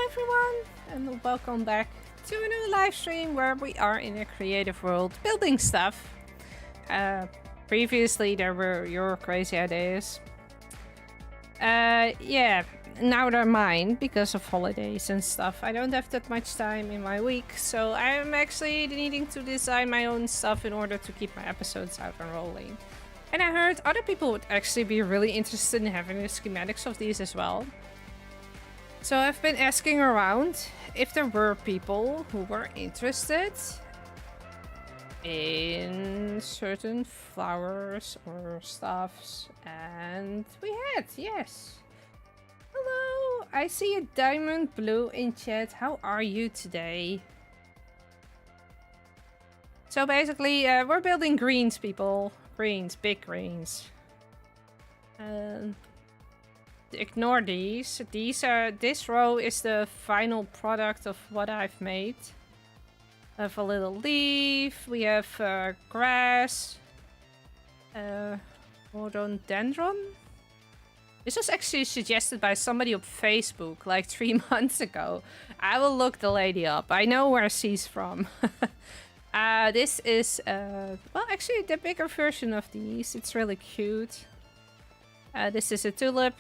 everyone, and welcome back to a new live stream where we are in a creative world building stuff. Previously there were your crazy ideas. Yeah, now they're mine because of holidays and stuff. I don't have that much time in my week, so I'm actually needing to design my own stuff in order to keep my episodes out and rolling. And I heard other people would actually be really interested in having the schematics of these as well. So I've been asking around if there were people who were interested in certain flowers or stuffs, and we had, yes. Hello, I see a diamond blue in chat. How are you today? So basically, we're building greens, people. Greens, big greens. Ignore these. This row is the final product of what I've made. I have a little leaf. We have grass. Rhododendron. This was actually suggested by somebody on Facebook like 3 months ago. I will look the lady up. I know where she's from. This is well, actually the bigger version of these. It's really cute. This is a tulip.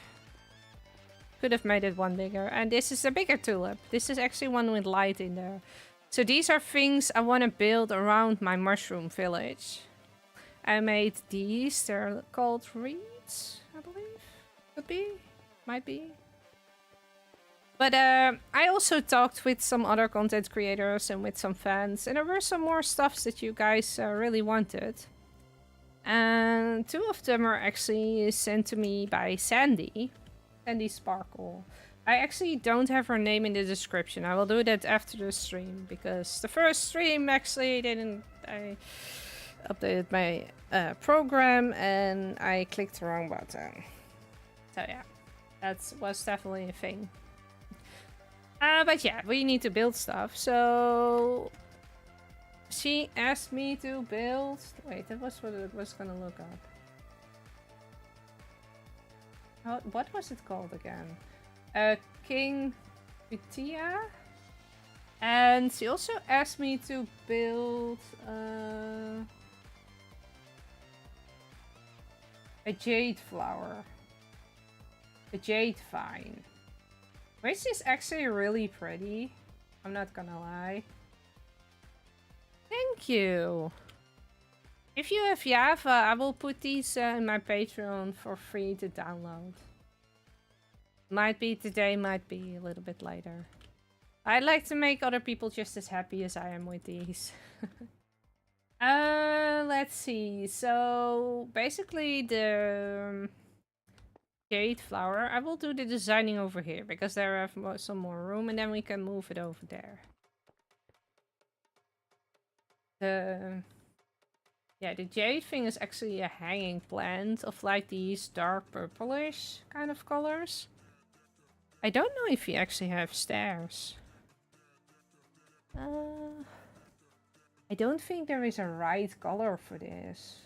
Could have made it one bigger. And this is a bigger tulip. This is actually one with light in there. So these are things I want to build around my mushroom village. I made these. They're called reeds, I believe. Could be. Might be. But I also talked with some other content creators and with some fans. And there were some more stuffs that you guys really wanted. And 2 of them are actually sent to me by Sandy. Sandy Sparkle. I actually don't have her name in the description. I will do that after the stream because the first stream actually didn't. I updated my program and I clicked the wrong button. So yeah, that was definitely a thing. But yeah, we need to build stuff. So she asked me to build. Wait, that was what it was gonna look up. What was it called again? King Vitia? And she also asked me to build a jade flower. A jade vine. Which is actually really pretty. I'm not gonna lie. Thank you! If you have Java, I will put these in my Patreon for free to download. Might be today, might be a little bit later. I'd like to make other people just as happy as I am with these. Let's see. So, basically the jade flower, I will do the designing over here because there I have some more room and then we can move it over there. Yeah, the jade thing is actually a hanging plant of like these dark purplish kind of colors. I don't know if you actually have stairs. I don't think there is a right color for this.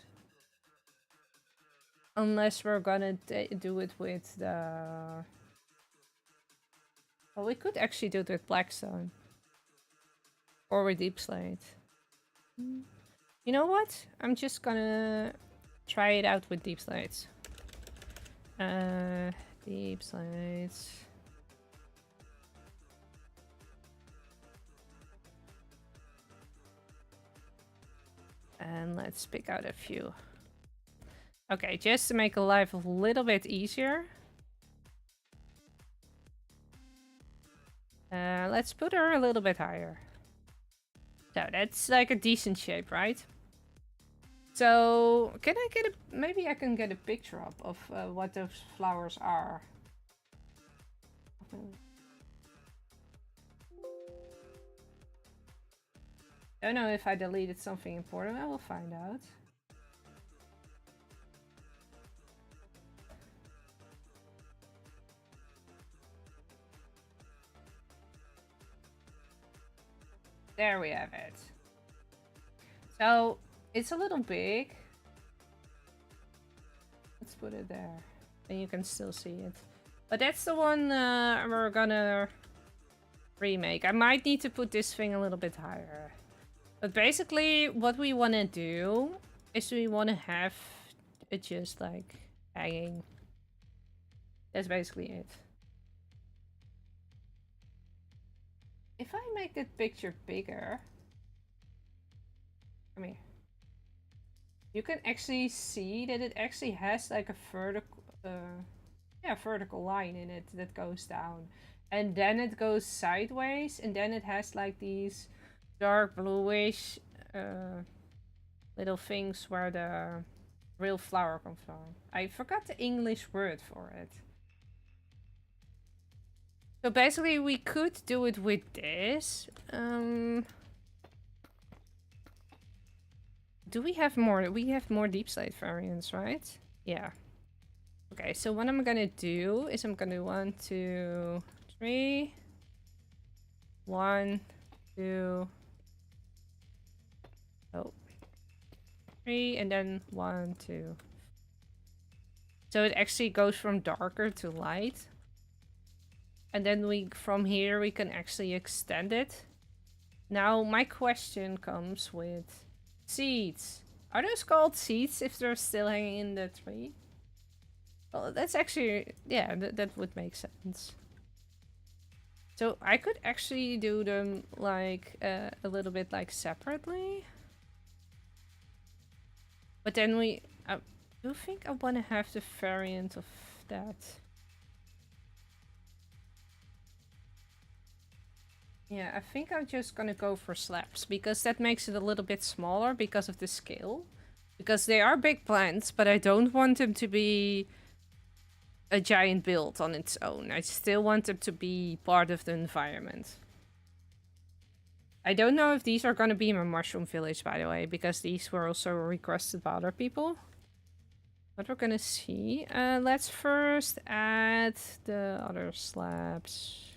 Unless we're gonna do it with the... Well, we could actually do it with blackstone. Or with deep slate. You know what? I'm just gonna try it out with deep slates. Deep slates. And let's pick out a few. Okay, just to make life a little bit easier. Let's put her a little bit higher. So that's like a decent shape, right? So, can I get a... Maybe I can get a picture up of what those flowers are. Don't know if I deleted something important. I will find out. There we have it. So, it's a little big. Let's put it there. And you can still see it. But that's the one we're gonna remake. I might need to put this thing a little bit higher. But basically, what we want to do is we want to have it just like hanging. That's basically it. If I make that picture bigger, come here. You can actually see that it actually has like a vertical line in it that goes down. And then it goes sideways, and then it has like these dark bluish little things where the real flower comes from. I forgot the English word for it. So basically we could do it with this. Do we have more? We have more deep slate variants, right? Yeah. Okay, so what I'm gonna do is I'm gonna do 1, 2, 3. 1, 2. Oh. 3, and then 1, 2. So it actually goes from darker to light. And then from here we can actually extend it. Now my question comes with seeds. Are those called seeds if they're still hanging in the tree? Well, that's actually, yeah, that would make sense. So I could actually do them like a little bit like separately. But then I do think I want to have the variant of that. Yeah, I think I'm just gonna go for slabs because that makes it a little bit smaller because of the scale. Because they are big plants, but I don't want them to be a giant build on its own. I still want them to be part of the environment. I don't know if these are gonna be in my mushroom village, by the way, because these were also requested by other people. But we're gonna see. Let's first add the other slabs.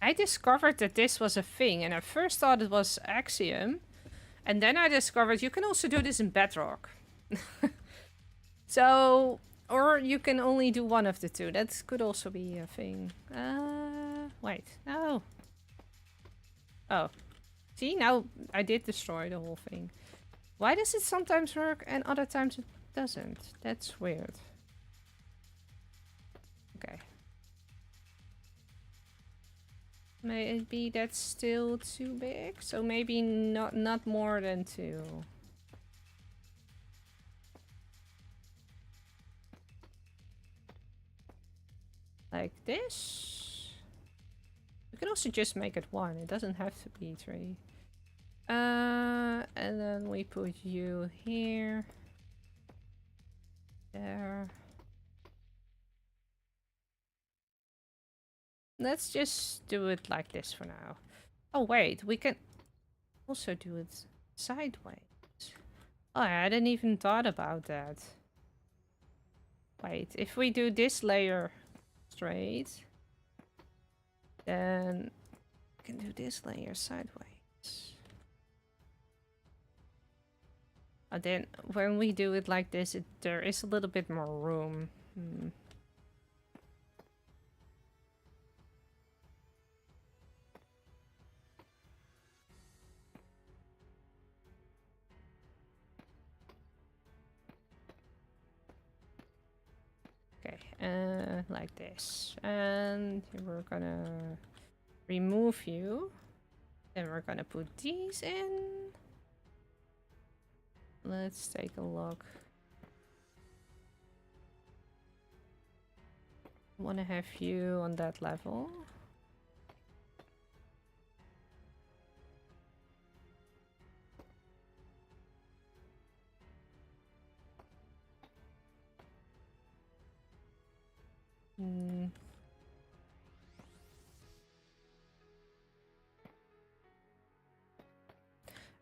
I discovered that this was a thing, and I first thought it was Axiom. And then I discovered you can also do this in Bedrock. So, or you can only do one of the two. That could also be a thing. Wait, no. Oh. See, now I did destroy the whole thing. Why does it sometimes work and other times it doesn't? That's weird. Okay. Maybe that's still too big. So maybe not more than 2. Like this. We can also just make it 1. It doesn't have to be 3. And then we put you here. There. Let's just do it like this for now. Oh wait, we can also do it sideways. Oh, I hadn't even thought about that. Wait, if we do this layer straight, then we can do this layer sideways. And then when we do it like this, there is a little bit more room. Okay, like this. And we're gonna remove you. Then we're gonna put these in. Let's take a look. I want to have you on that level.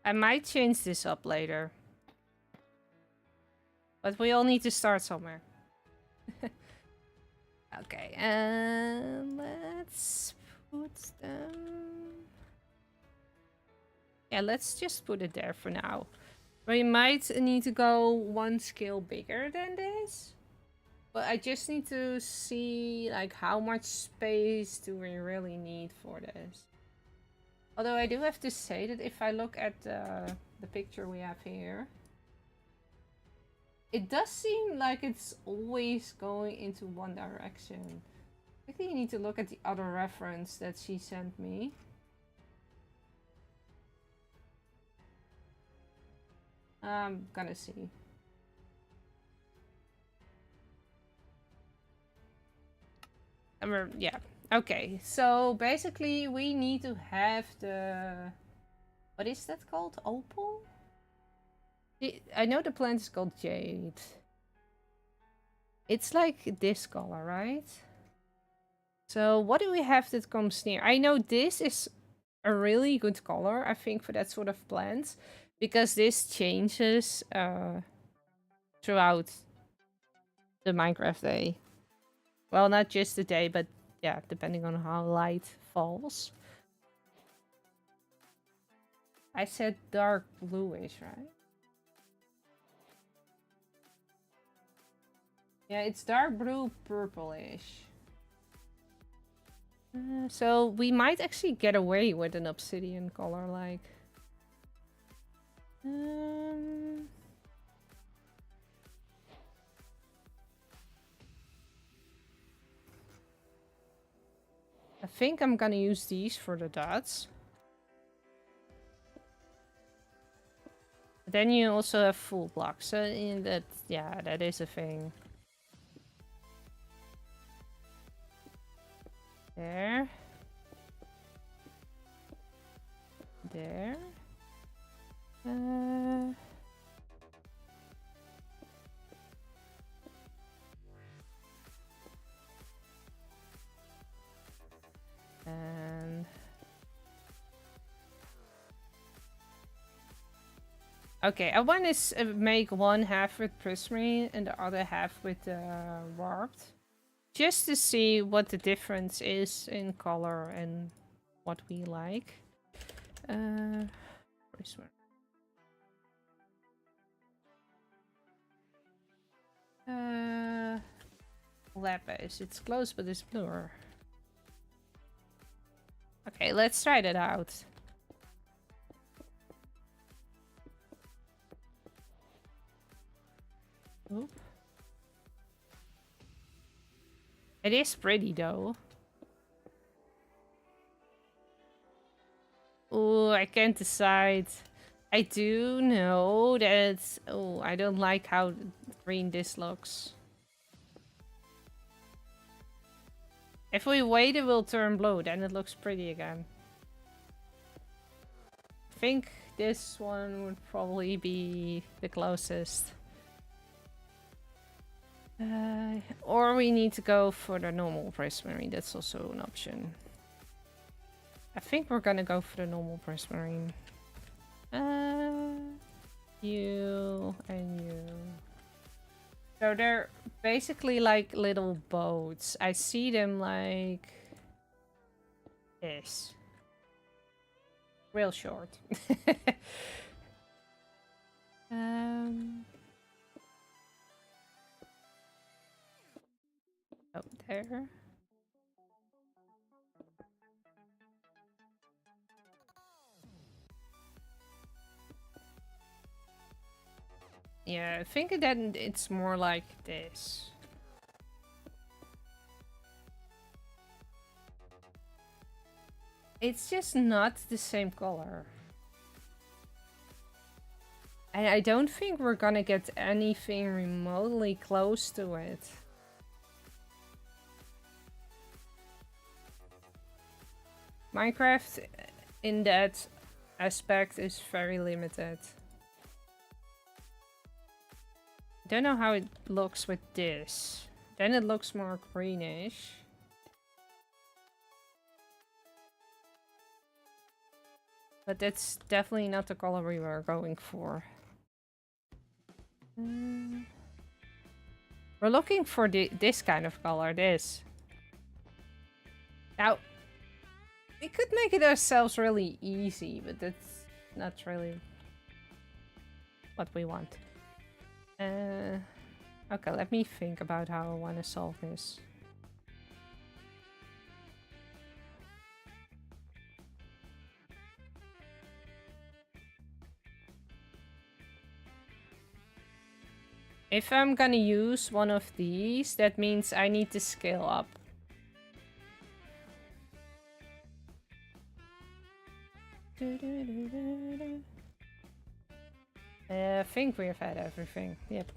I might change this up later. But we all need to start somewhere. Okay, and let's put them... Yeah, let's just put it there for now. We might need to go one scale bigger than this. But I just need to see like how much space do we really need for this. Although I do have to say that if I look at the picture we have here, it does seem like it's always going into one direction. I think you need to look at the other reference that she sent me. I'm gonna see. Yeah. Okay, so basically we need to have the... What is that called? Opal? I know the plant is called jade. It's like this color, right? So what do we have that comes near? I know this is a really good color, I think, for that sort of plant. Because this changes throughout the Minecraft day. Well, not just the day, but yeah, depending on how light falls. I said dark bluish, right? Yeah, it's dark blue purplish. So we might actually get away with an obsidian color, like... I think I'm gonna use these for the dots. Then you also have full blocks, so in that, yeah, that is a thing. There. There. And... Okay, I want to make one half with prismarine and the other half with warped. Just to see what the difference is in color and what we like. Prismarine. Lapis. It's close, but it's bluer. Okay, let's try that out. Oop. It is pretty though. Oh, I can't decide. I do know that... Oh, I don't like how green this looks. If we wait, it will turn blue. Then it looks pretty again. I think this one would probably be the closest. Or we need to go for the normal prismarine. That's also an option. I think we're gonna go for the normal prismarine. You and you. So they're basically like little boats. I see them like this. Real short. Oh, there. Yeah, I think that it's more like this. It's just not the same color. And I don't think we're gonna get anything remotely close to it. Minecraft in that aspect is very limited. Don't know how it looks with this. Then it looks more greenish. But that's definitely not the color we were going for. We're looking for this kind of color, this. Now, we could make it ourselves really easy, but that's not really what we want. Okay, let me think about how I want to solve this. If I'm gonna use one of these, that means I need to scale up. I think we've had everything. Yep.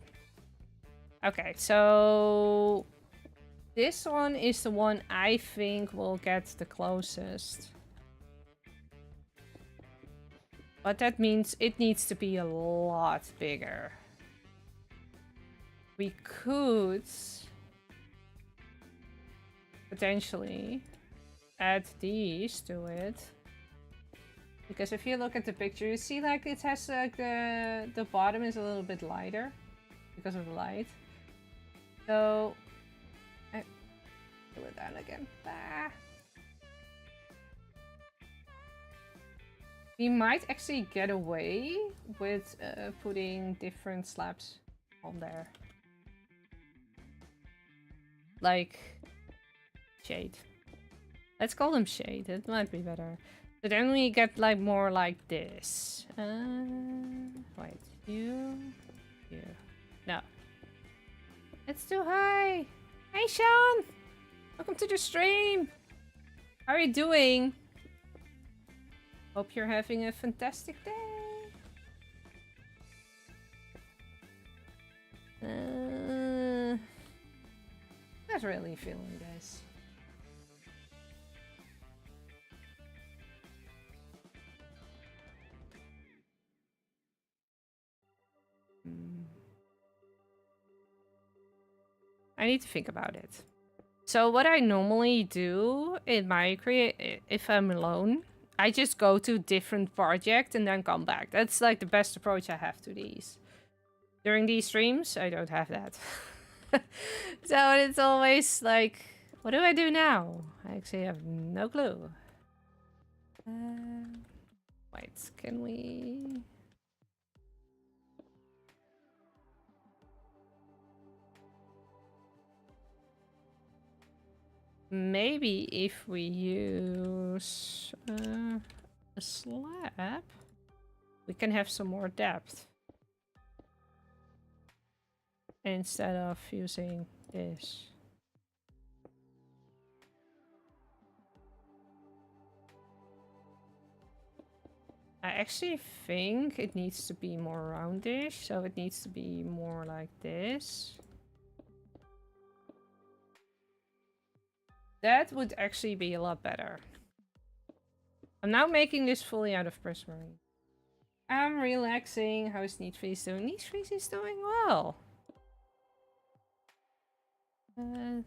Okay, so this one is the one I think will get the closest. But that means it needs to be a lot bigger. We could potentially add these to it. Because if you look at the picture, you see like it has like the bottom is a little bit lighter because of the light. So I pull it down again. Ah. We might actually get away with putting different slabs on there. Like shade. Let's call them shade. It might be better. So then we get like more like this. Wait, you. No. It's too high. Hey, Sean. Welcome to the stream. How are you doing? Hope you're having a fantastic day. Not really feeling this. I need to think about it. So what I normally do in my if I'm alone, I just go to different project and then come back. That's like the best approach I have to these. During these streams, I don't have that. So it's always like, what do I do now? I actually have no clue. Wait, can we... Maybe if we use a slab, we can have some more depth. Instead of using this. I actually think it needs to be more roundish, so it needs to be more like this. That would actually be a lot better. I'm now making this fully out of prismarine. I'm relaxing. How's Nietvries doing? Nietvries is doing well. A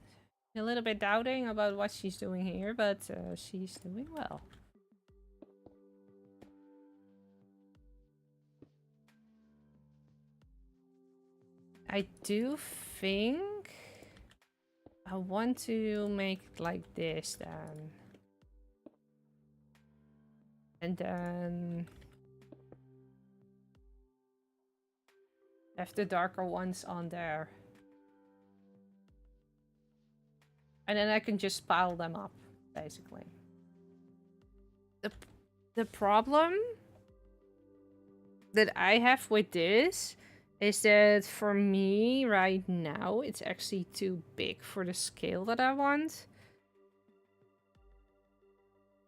little bit doubting about what she's doing here, but she's doing well. I do think I want to make it like this then. And then have the darker ones on there. And then I can just pile them up, basically. The problem that I have with this is that for me right now, it's actually too big for the scale that I want.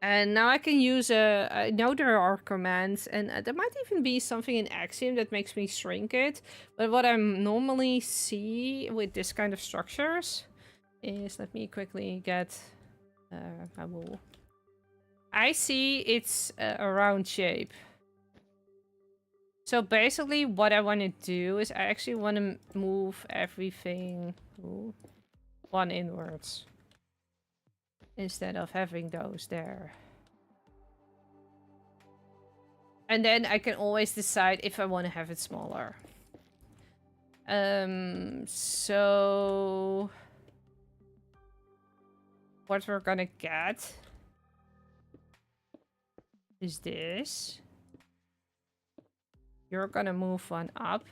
And now I can use I know there are commands, and there might even be something in Axiom that makes me shrink it. But what I normally see with this kind of structures is, let me quickly get my wool. I see it's a round shape. So basically what I want to do is I actually want to move everything one inwards. Instead of having those there. And then I can always decide if I want to have it smaller. So what we're gonna get is this. You're gonna move one up.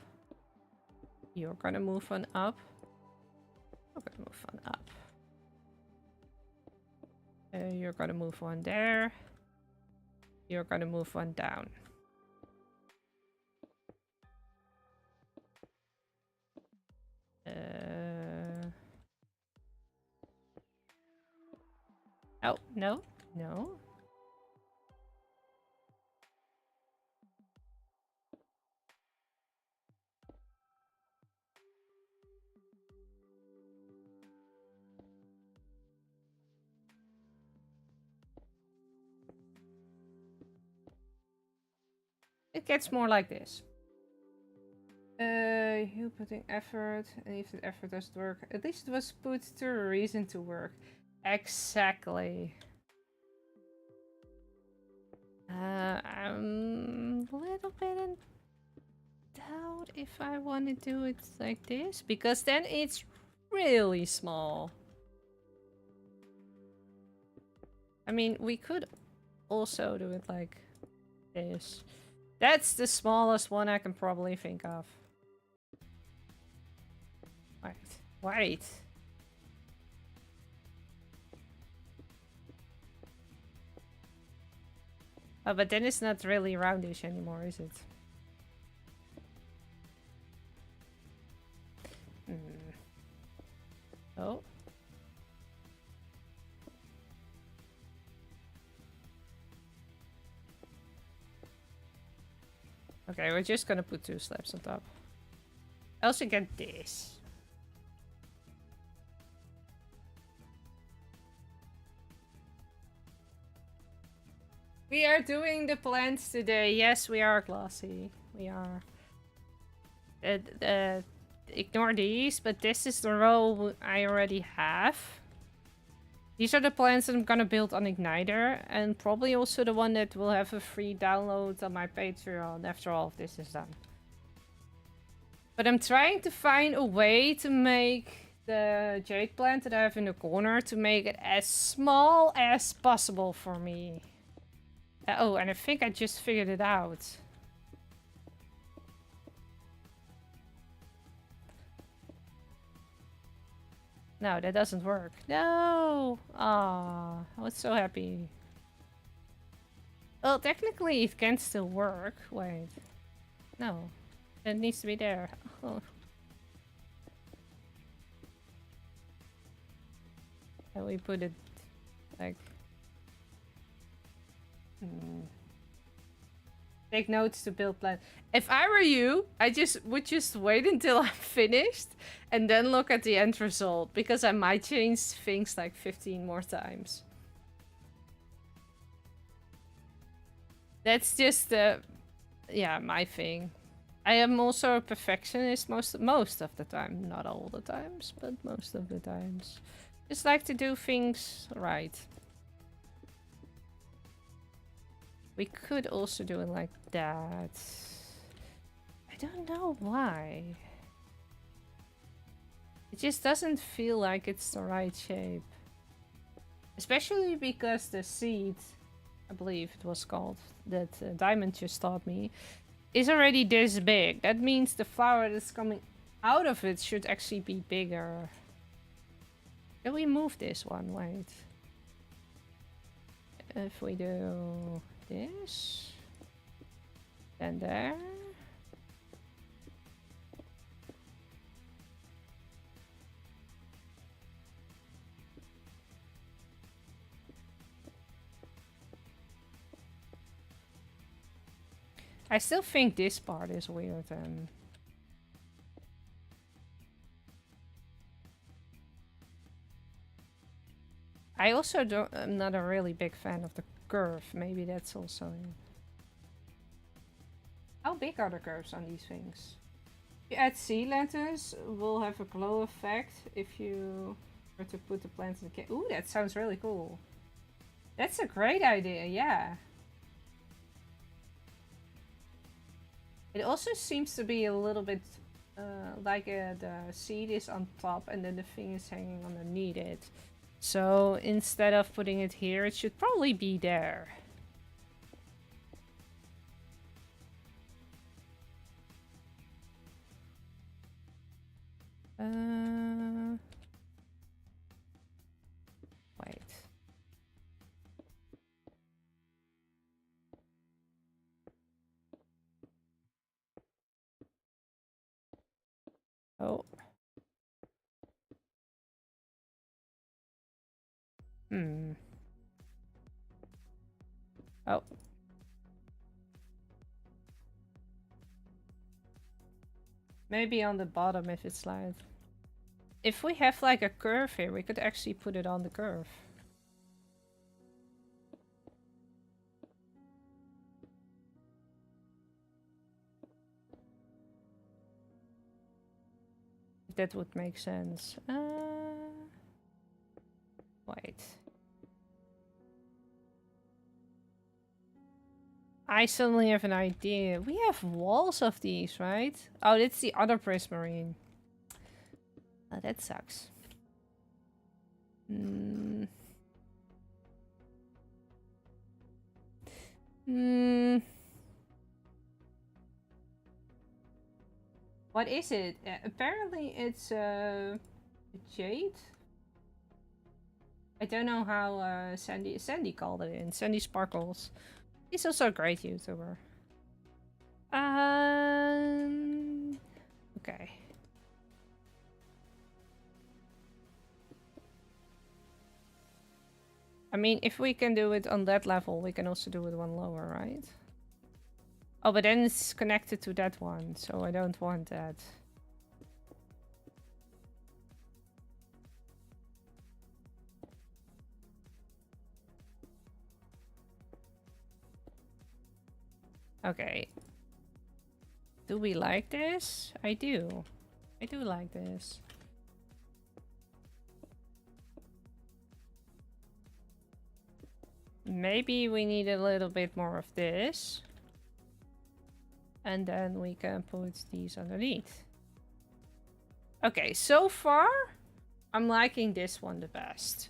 You're gonna move one up. You're gonna move one up. You're gonna move one there. You're gonna move one down. Oh, no, no. It gets more like this. You putting effort, and if the effort doesn't work, at least it was put to a reason to work. Exactly. I'm a little bit in doubt if I want to do it like this, because then it's really small. I mean, we could also do it like this. That's the smallest one I can probably think of. Wait. Oh, but then it's not really roundish anymore, is it? Oh. Okay, we're just gonna put 2 slabs on top. I also get this. We are doing the plants today. Yes, we are, Glassy. We are. Ignore these, but this is the row I already have. These are the plants that I'm gonna build on Igniter, and probably also the one that will have a free download on my Patreon after all of this is done. But I'm trying to find a way to make the jade plant that I have in the corner to make it as small as possible for me. Oh, and I think I just figured it out. No, that doesn't work. No! Ah, I was so happy. Well, technically it can still work. Wait. No. It needs to be there. Oh. And we put it like... Take notes to build plan. If I were you, I would just wait until I'm finished and then look at the end result, because I might change things like 15 more times. That's just yeah, my thing. I am also a perfectionist most of the time. Not all the times, but most of the times. Just like to do things right. We could also do it like that. I don't know why. It just doesn't feel like it's the right shape. Especially because the seed, I believe it was called, that Diamond just taught me, is already this big. That means the flower that's coming out of it should actually be bigger. Can we move this one? Wait. If we do this, then there. I still think this part is weird. I also I'm not a really big fan of the curve. Maybe that's also... How big are the curves on these things? If you add sea lanterns, will have a glow effect if you were to put the plants in the cave. Ooh, that sounds really cool. That's a great idea, yeah. It also seems to be a little bit like the seed is on top and then the thing is hanging underneath it. So instead of putting it here, it should probably be there. Wait. Oh. Oh. Maybe on the bottom if it's like... If we have like a curve here, we could actually put it on the curve. That would make sense. Wait. I suddenly have an idea. We have walls of these, right? Oh, that's the other prismarine. Oh, that sucks. What is it? Apparently it's jade. I don't know how Sandy called it in. Sandy Sparkles. He's also a great YouTuber. Okay. I mean, if we can do it on that level, we can also do it one lower, right? Oh, but then it's connected to that one, so I don't want that. Okay. Do we like this? I do. I do like this. Maybe we need a little bit more of this. And then we can put these underneath. Okay, so far, I'm liking this one the best.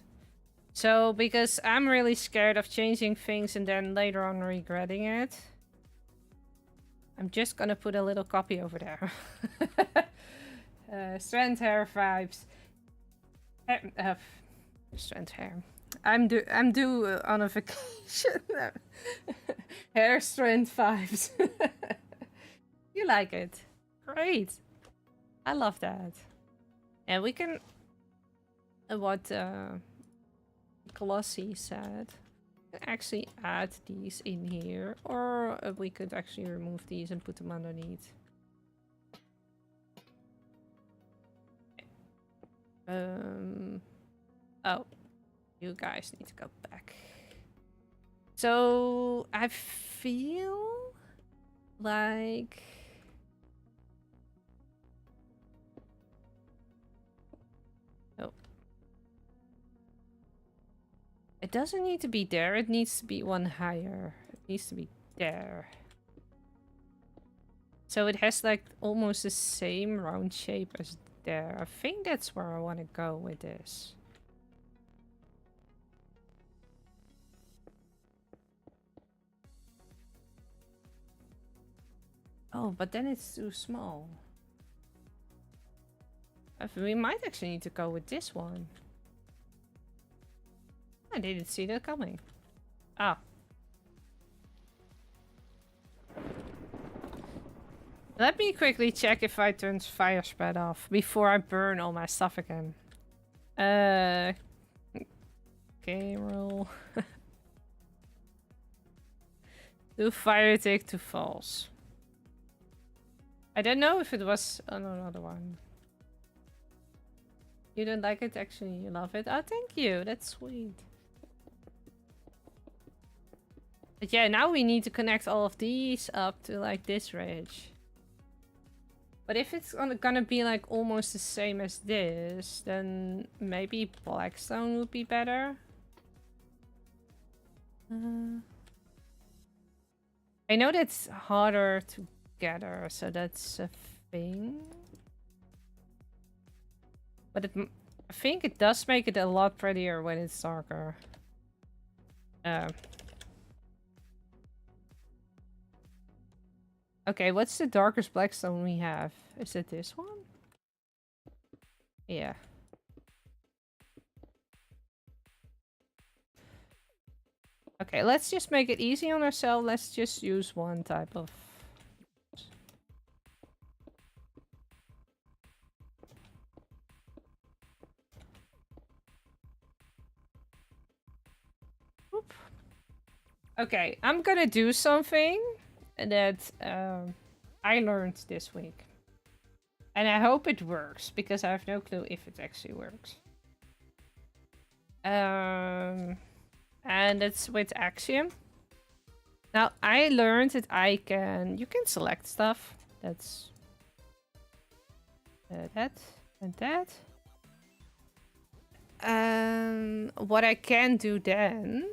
So, because I'm really scared of changing things and then later on regretting it, I'm just gonna put a little copy over there. Strand hair vibes. Strand hair. I'm due on a vacation. Hair strand vibes. You like it? Great. I love that. And we can... what Glossy said. Actually add these in here. Or we could actually remove these and put them underneath. Oh. You guys need to go back. So, I feel like... Oh. It doesn't need to be there, it needs to be one higher. It needs to be there. So it has like almost the same round shape as there. I think that's where I want to go with this. Oh, but then it's too small. We might actually need to go with this one. I didn't see that coming. Ah. Let me quickly check if I turned fire spread off before I burn all my stuff again. Okay, roll. Do fire take to false. I don't know if it was on another one. You don't like it? Actually, you love it? Oh, thank you. That's sweet. But yeah, now we need to connect all of these up to like this ridge. But if it's gonna be like almost the same as this, then maybe blackstone would be better. I know that's harder to gather, so that's a thing. But I think it does make it a lot prettier when it's darker. Okay, what's the darkest blackstone we have? Is it this one? Yeah. Okay, let's just make it easy on ourselves. Let's just use one type of... Oop. Okay, I'm gonna do something that I learned this week. And I hope it works, because I have no clue if it actually works. And it's with Axiom. Now, I learned that you can select stuff. That's that and that. What I can do then...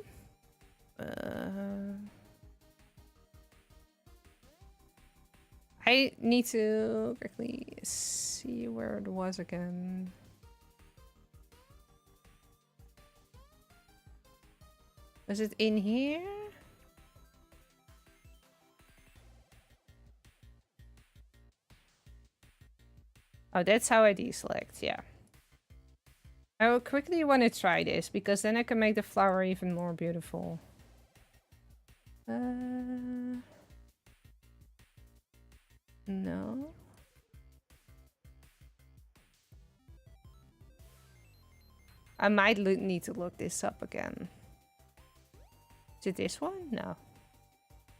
I need to quickly see where it was again. Was it in here? Oh, that's how I deselect, yeah. I will quickly want to try this, because then I can make the flower even more beautiful. No. I might need to look this up again. Is it this one? No.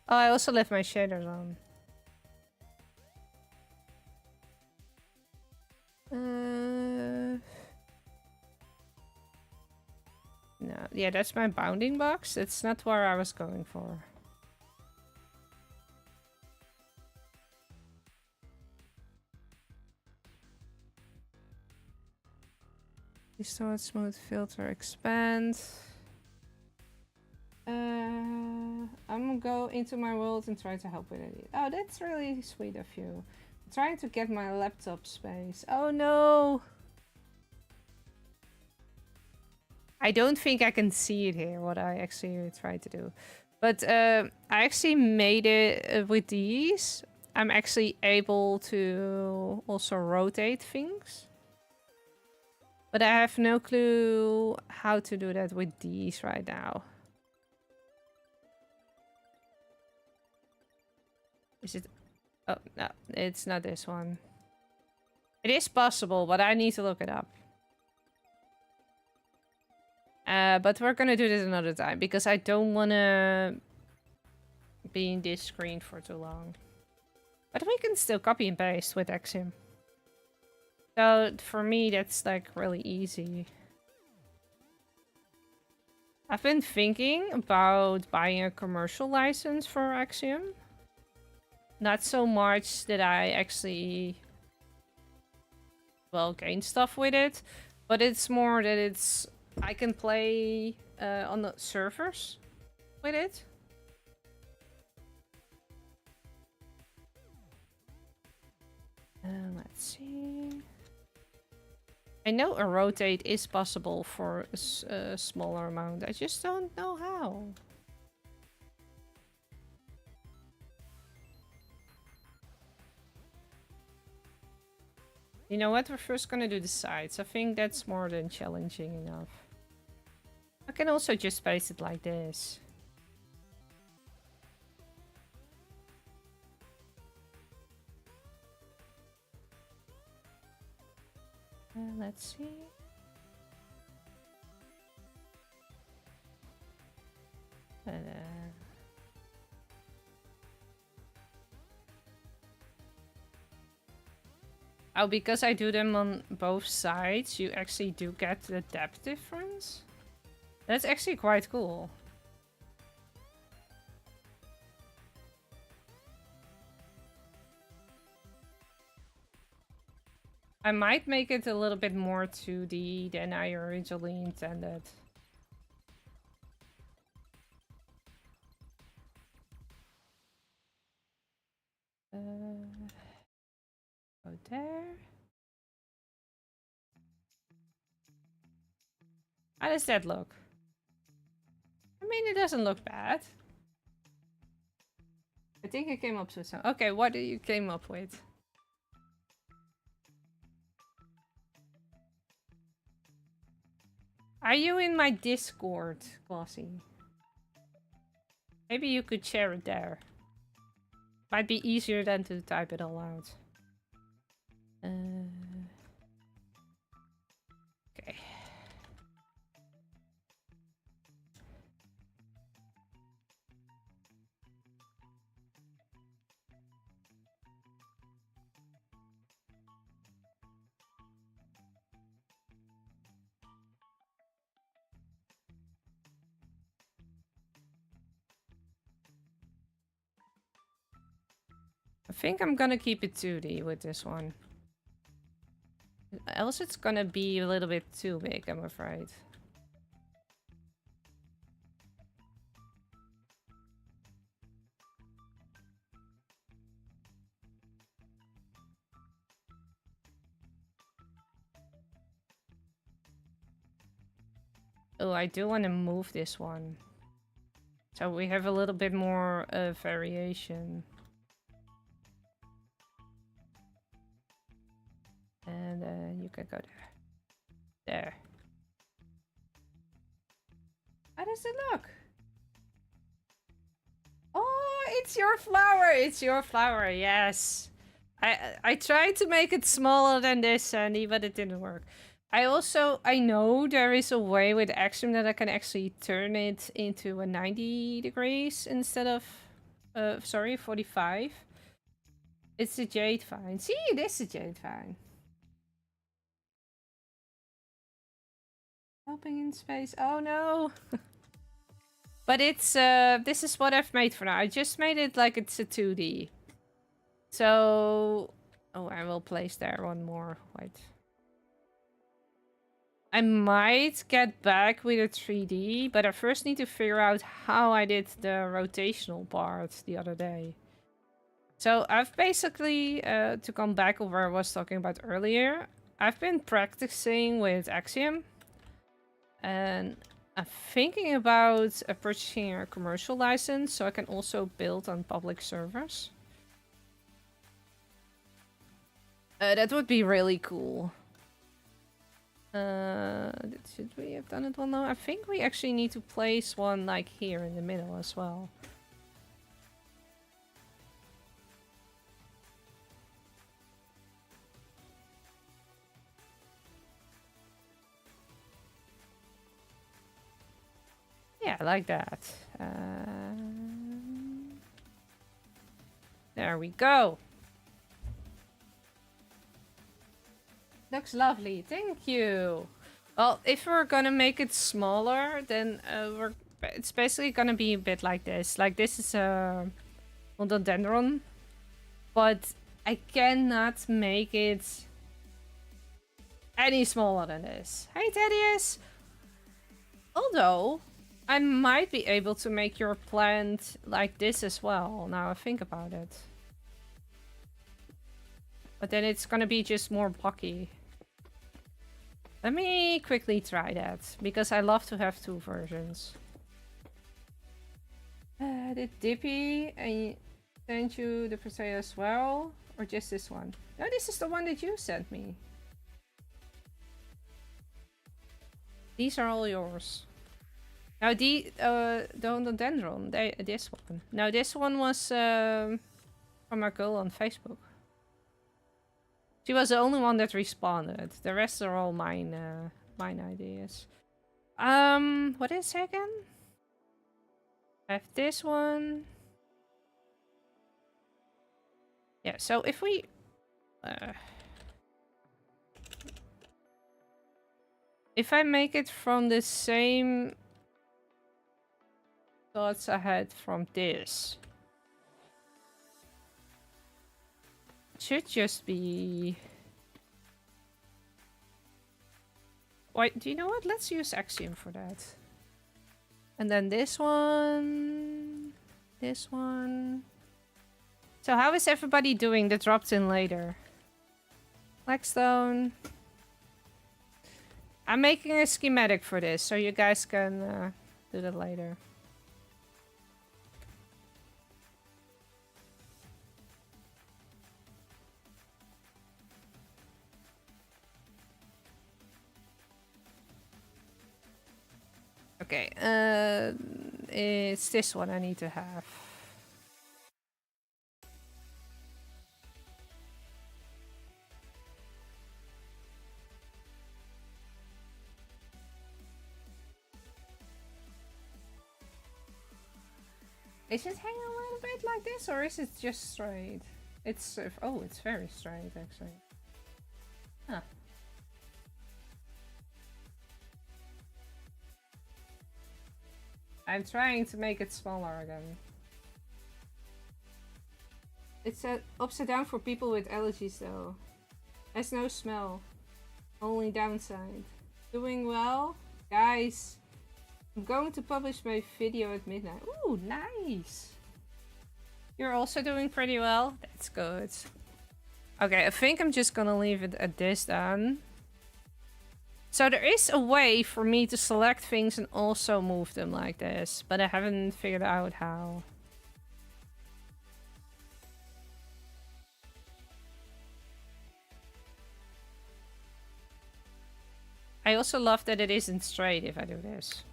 Oh, I also left my shaders on. No, yeah, that's my bounding box. It's not where I was going for. Restore smooth filter expand. I'm gonna go into my world and try to help with it. Oh, that's really sweet of you. I'm trying to get my laptop space. Oh no! I don't think I can see it here, what I actually tried to do. But I actually made it with these. I'm actually able to also rotate things. But I have no clue how to do that with these right now. Is it... Oh, no, it's not this one. It is possible, but I need to look it up. But we're gonna do this another time, because I don't wanna be in this screen for too long. But we can still copy and paste with Axiom. So for me, that's like really easy. I've been thinking about buying a commercial license for Axiom. Not so much that I actually, well, gain stuff with it, but it's more that I can play on the servers with it. Let's see. I know a rotate is possible for a smaller amount. I just don't know how. You know what? We're first gonna do the sides. I think that's more than challenging enough. I can also just paste it like this. Let's see. Oh, because I do them on both sides, you actually do get the depth difference. That's actually quite cool. I might make it a little bit more 2D than I originally intended. Go there. How does that look? I mean, it doesn't look bad. I think I came up with some. Okay, what did you came up with? Are you in my Discord, Glossy? Maybe you could share it there. Might be easier than to type it all out. Okay. I think I'm gonna keep it 2D with this one. Else it's gonna be a little bit too big, I'm afraid. Oh, I do want to move this one. So we have a little bit more variation. And you can go there. There. How does it look? Oh, it's your flower! It's your flower, yes. I tried to make it smaller than this, Sandy, but it didn't work. I know there is a way with Axiom that I can actually turn it into a 90 degrees instead of, sorry, 45. It's a jade vine. See, it is a jade vine. Helping in space. Oh no. But it's, this is what I've made for now. I just made it like it's a 2D. So, oh, I will place there one more. Wait. I might get back with a 3D, but I first need to figure out how I did the rotational part the other day. So I've basically, to come back over what I was talking about earlier, I've been practicing with Axiom. And I'm thinking about purchasing a commercial license so I can also build on public servers. That would be really cool. Should we have done it one now? I think we actually need to place one like here in the middle as well. Yeah, like that. There we go. Looks lovely. Thank you. Well, if we're gonna make it smaller, then it's basically gonna be a bit like this. Like this is a rhododendron, but I cannot make it any smaller than this. Hey, Thaddeus! Although, I might be able to make your plant like this as well, now I think about it. But then it's gonna be just more blocky. Let me quickly try that, because I love to have two versions. Did Dippy send you the Persea as well? Or just this one? No, this is the one that you sent me. These are all yours. Now the rhododendron, this one. Now this one was from our girl on Facebook. She was the only one that responded. The rest are all mine ideas. What is it again? I have this one. Yeah, so if we... if I make it from the same thoughts I had from this... should just be... Wait, do you know what? Let's use Axiom for that. And then this one... this one... So how is everybody doing that dropped in later? Blackstone. I'm making a schematic for this, so you guys can do that later. Okay, it's this one I need to have. Is it hanging a little bit like this, or is it just straight? It's oh, it's very straight actually. Huh. I'm trying to make it smaller again. It's upside down for people with allergies though. Has no smell. Only downside. Doing well? Guys, I'm going to publish my video at midnight. Ooh, nice! You're also doing pretty well? That's good. Okay, I think I'm just gonna leave it at this then. So there is a way for me to select things and also move them like this, but I haven't figured out how. I also love that it isn't straight if I do this.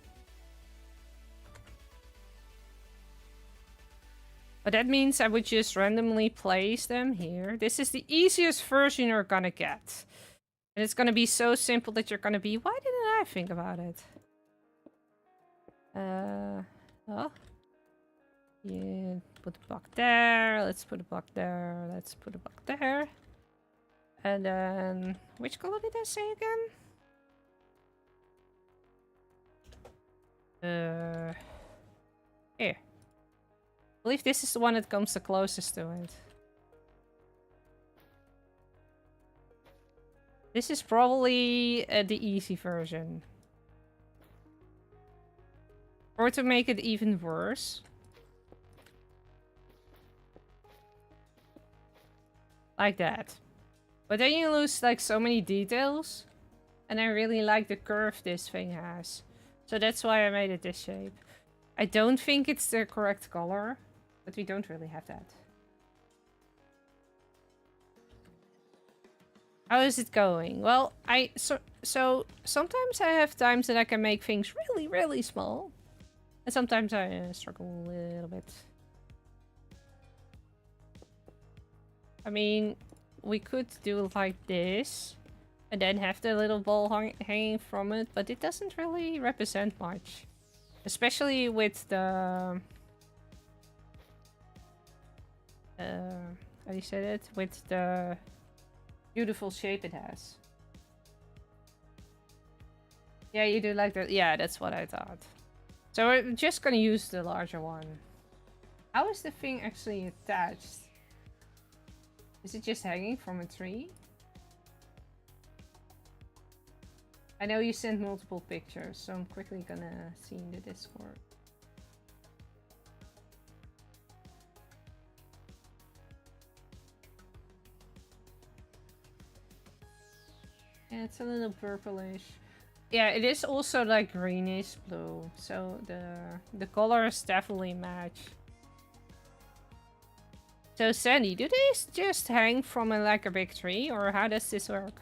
But that means I would just randomly place them here. This is the easiest version you're gonna get. And it's gonna be so simple that you're gonna be, why didn't I think about it? Oh. Yeah, put a block there. Let's put a block there. Let's put a block there. And then, which color did I say again? Here. I believe this is the one that comes the closest to it. This is probably the easy version. Or to make it even worse. Like that. But then you lose like so many details. And I really like the curve this thing has. So that's why I made it this shape. I don't think it's the correct color. But we don't really have that. How is it going? Well, so sometimes I have times that I can make things really, really small. And sometimes I struggle a little bit. I mean, we could do like this. And then have the little ball hanging from it. But it doesn't really represent much. Especially with the... how do you say that? With the... beautiful shape it has. Yeah, you do like that. Yeah, that's what I thought. So we're just gonna use the larger one. How is the thing actually attached? Is it just hanging from a tree? I know you sent multiple pictures, so I'm quickly gonna see in the Discord. Yeah, it's a little purplish. Yeah, it is also like greenish blue, so the colors definitely match. So Sandy, do these just hang from like a big tree, or how does this work?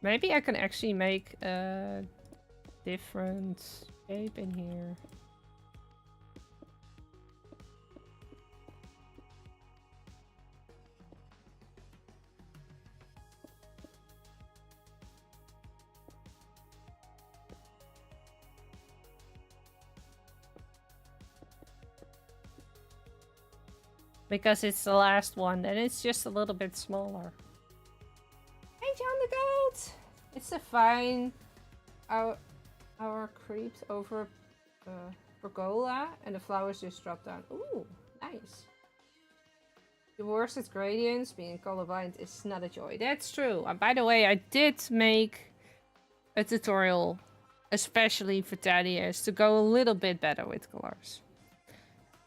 Maybe I can actually make a different shape in here. Because it's the last one, and it's just a little bit smaller. Hey, John the Goat! It's a fine. Our creeps over pergola, and the flowers just drop down. Ooh, nice. The worst at gradients, being colorblind, is not a joy. That's true. By the way, I did make a tutorial, especially for Thaddeus, to go a little bit better with colors.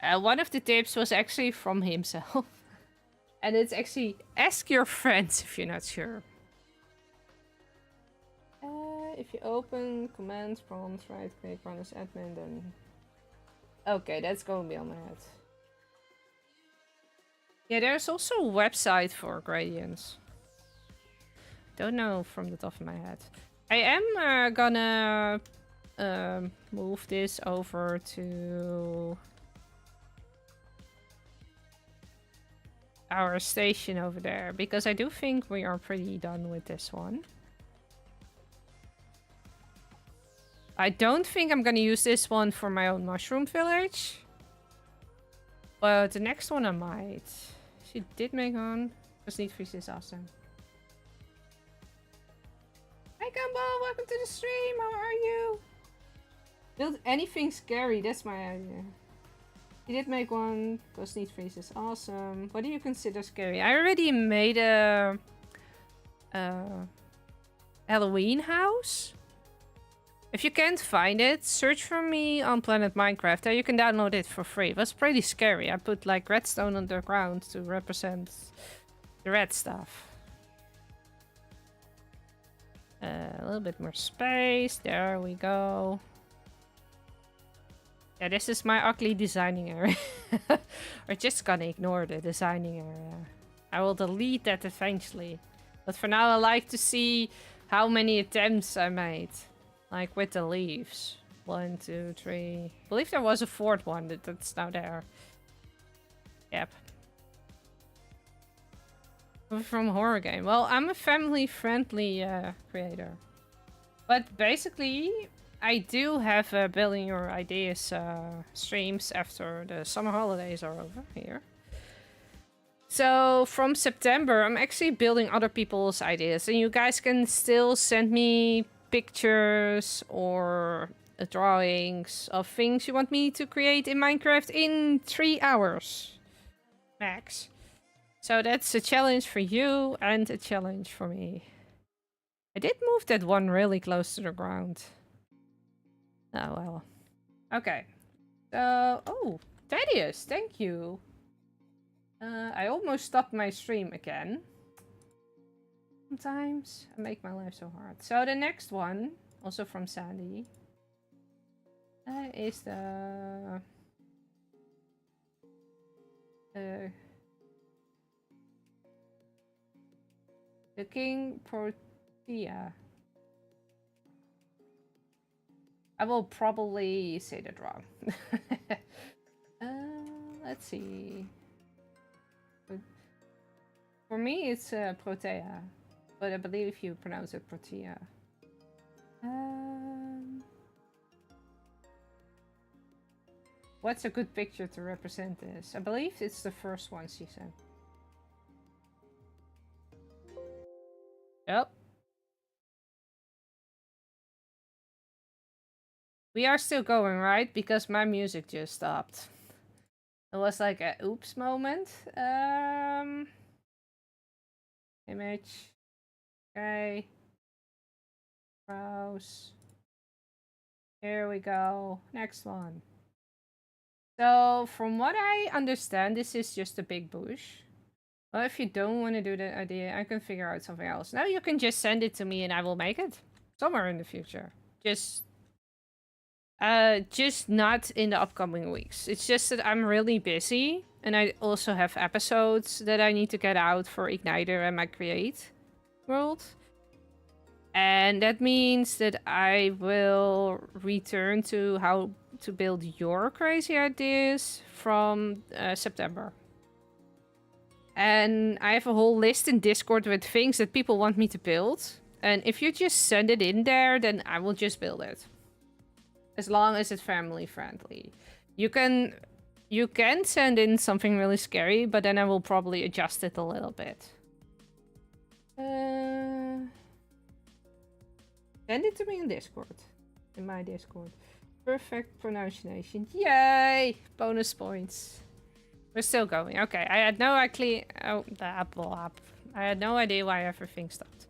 One of the tips was actually from himself. And it's actually, ask your friends if you're not sure. If you open command prompt, right click, run as admin, then... Okay, that's going to be on my head. Yeah, there's also a website for gradients. Don't know from the top of my head. I am gonna move this over to our station over there, because I do think we are pretty done with this one. I don't think I'm gonna use this one for my own mushroom village. But the next one I might. She did make one. Because Nietvries is awesome. Hi Gumball, welcome to the stream. How are you? Build anything scary, that's my idea. You did make one. Because Nietvries is awesome. What do you consider scary? I already made a Halloween house. If you can't find it, search for me on Planet Minecraft. There you can download it for free. It was pretty scary. I put like redstone on the ground to represent the red stuff. A little bit more space. There we go. Yeah, this is my ugly designing area. We're just gonna ignore the designing area. I will delete that eventually. But for now, I like to see how many attempts I made. Like with the leaves. 1, 2, 3. I believe there was a fourth one that's now there. Yep. From horror game. Well, I'm a family-friendly creator. But basically, I do have building your ideas streams after the summer holidays are over here. So from September, I'm actually building other people's ideas. And you guys can still send me pictures or drawings of things you want me to create in Minecraft in 3 hours max. So that's a challenge for you and a challenge for me. I did move that one really close to the ground. Oh well. Okay. So, oh, Thaddeus, thank you. I almost stopped my stream again. Sometimes I make my life so hard. So the next one, also from Sandy, is the King Protea. I will probably say that wrong. Let's see. For me, it's Protea. But I believe you pronounce it Protea. What's a good picture to represent this? I believe it's the first one she sent. Yep. We are still going, right? Because my music just stopped. It was like a oops moment. Image. Okay. Browse. Here we go. Next one. So, from what I understand, this is just a big bush. Well, if you don't want to do that idea, I can figure out something else. Now you can just send it to me and I will make it. Somewhere in the future. Just not in the upcoming weeks. It's just that I'm really busy. And I also have episodes that I need to get out for Igniter and my Create world. And that means that I will return to how to build your crazy ideas from September. And I have a whole list in Discord with things that people want me to build. And if you just send it in there, then I will just build it. As long as it's family friendly. You can send in something really scary, but then I will probably adjust it a little bit. Send it to me in Discord. In my Discord. Perfect pronunciation. Yay! Bonus points. We're still going. Okay, I had no idea. Oh, the apple app. I had no idea why everything stopped.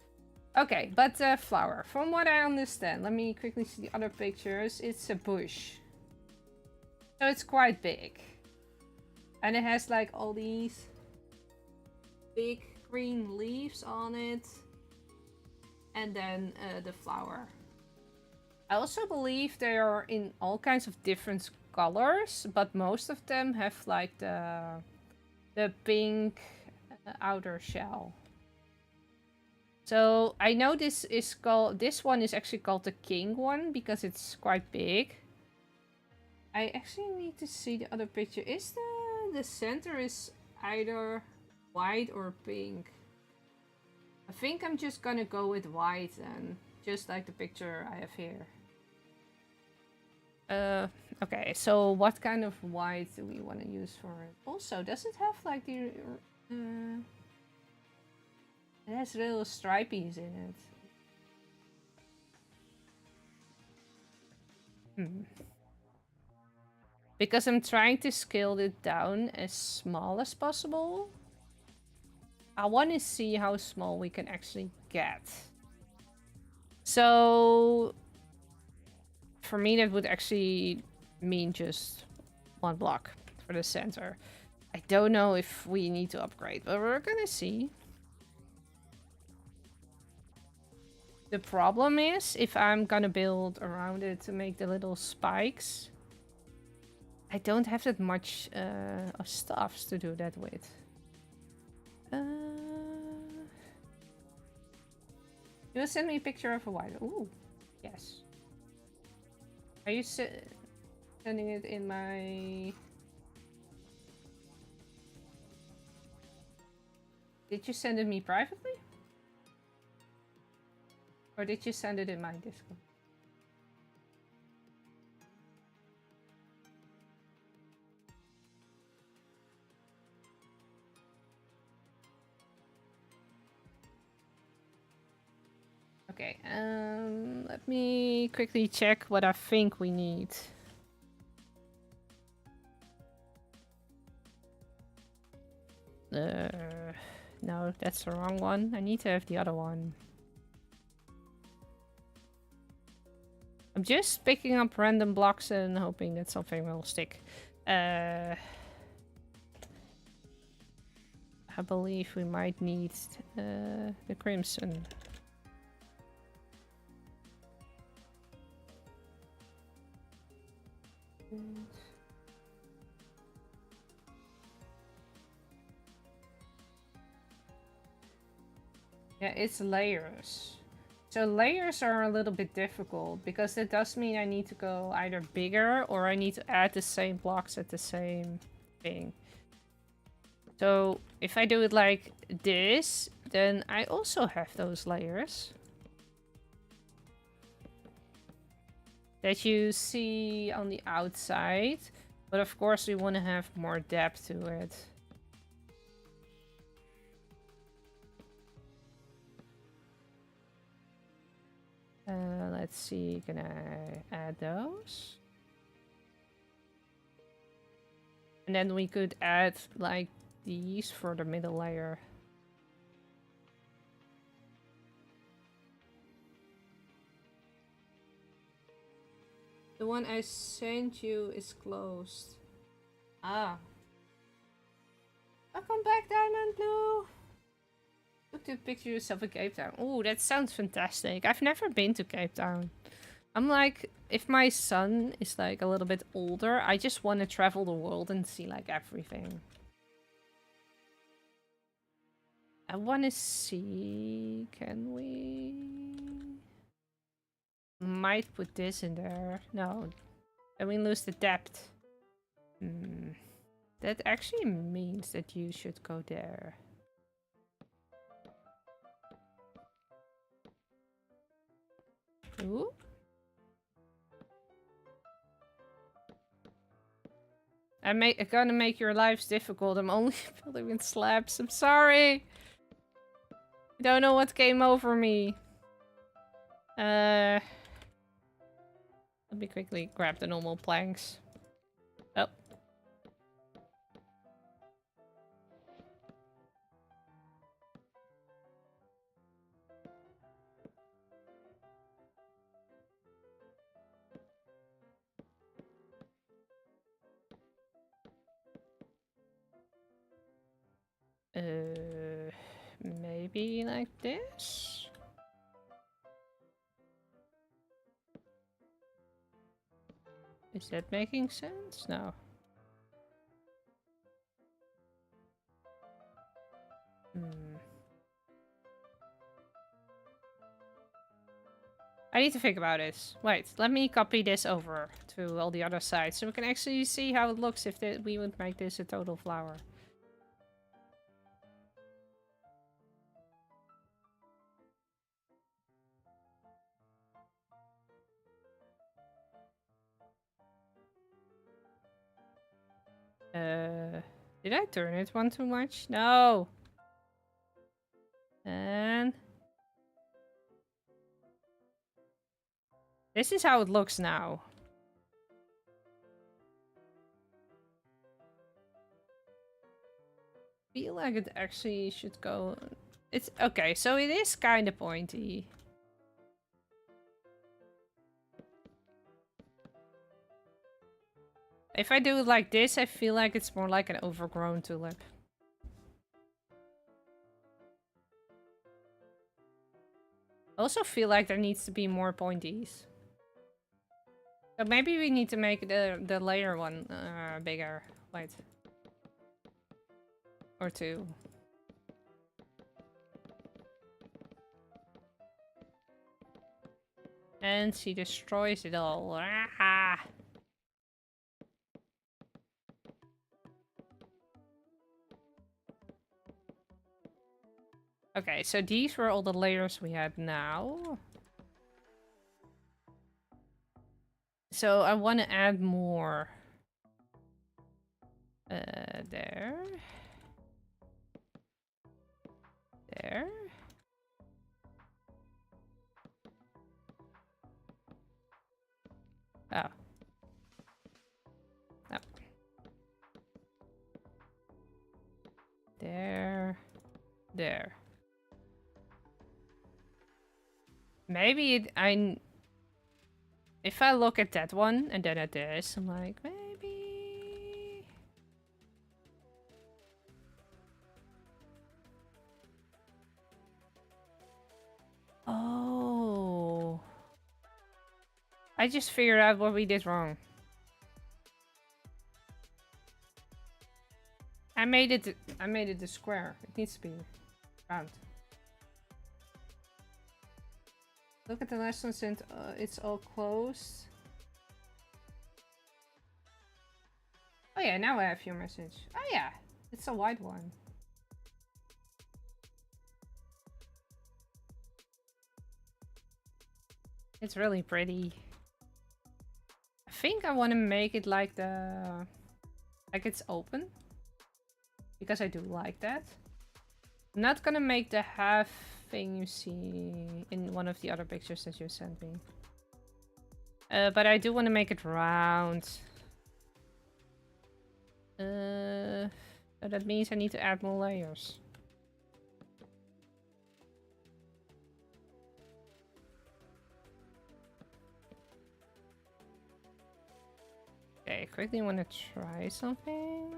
Okay, but flower. From what I understand, let me quickly see the other pictures. It's a bush. So it's quite big. And it has like all these big green leaves on it. And then the flower. I also believe they are in all kinds of different colors, but most of them have like the the pink outer shell. So I know this one is actually called the king one because it's quite big. I actually need to see the other picture. Is the center is either white or pink? I think I'm just gonna go with white then, just like the picture I have here. Okay, so what kind of white do we want to use for it? Also, does it have like the... it has little stripies in it. Because I'm trying to scale it down as small as possible. I want to see how small we can actually get. So... for me, that would actually mean just one block for the center. I don't know if we need to upgrade, but we're gonna see. The problem is, if I'm gonna build around it to make the little spikes, I don't have that much of stuffs to do that with. You send me a picture of a white. Ooh, yes. Are you sending it in my... Did you send it me privately? Or did you send it in my Discord? Okay, let me quickly check what I think we need. No, that's the wrong one. I need to have the other one. I'm just picking up random blocks and hoping that something will stick. I believe we might need the crimson. Yeah, it's layers. So layers are a little bit difficult because it does mean I need to go either bigger or I need to add the same blocks at the same thing. So if I do it like this, then I also have those layers that you see on the outside. But of course we want to have more depth to it. Let's see, can I add those? And then we could add like these for the middle layer. The one I sent you is closed. Ah. Welcome back, Diamond Blue! Look to picture yourself in Cape Town. Oh, that sounds fantastic. I've never been to Cape Town. I'm like, if my son is like a little bit older, I just want to travel the world and see like everything. I want to see... Can we... Might put this in there. No. Then we lose the depth. That actually means that you should go there. Ooh. I'm gonna make your lives difficult. I'm only building with slabs. I'm sorry. I don't know what came over me. Let me quickly grab the normal planks. Oh. Maybe like this? Is that making sense? No. I need to think about this. Wait, let me copy this over to all the other sides so we can actually see how it looks if we would make this a total flower. Did I turn it one too much? No! And... this is how it looks now. Feel like it actually should go... it's... okay, so it is kind of pointy. If I do it like this, I feel like it's more like an overgrown tulip. I also feel like there needs to be more pointies. So maybe we need to make the layer one bigger. Wait. Or two. And she destroys it all. Ah! Okay, so these were all the layers we had now. So I want to add more. There. There. Oh. Oh. There. There. Maybe if I look at that one and then at this, I'm like, maybe... oh. I just figured out what we did wrong. I made it a square. It needs to be round. Look at the lessons and it's all closed. Oh yeah, now I have your message. Oh yeah, it's a white one. It's really pretty. I think I want to make it like it's open. Because I do like that. I'm not gonna make the half thing you see in one of the other pictures that you sent me. But I do want to make it round. So that means I need to add more layers. Okay, I quickly want to try something.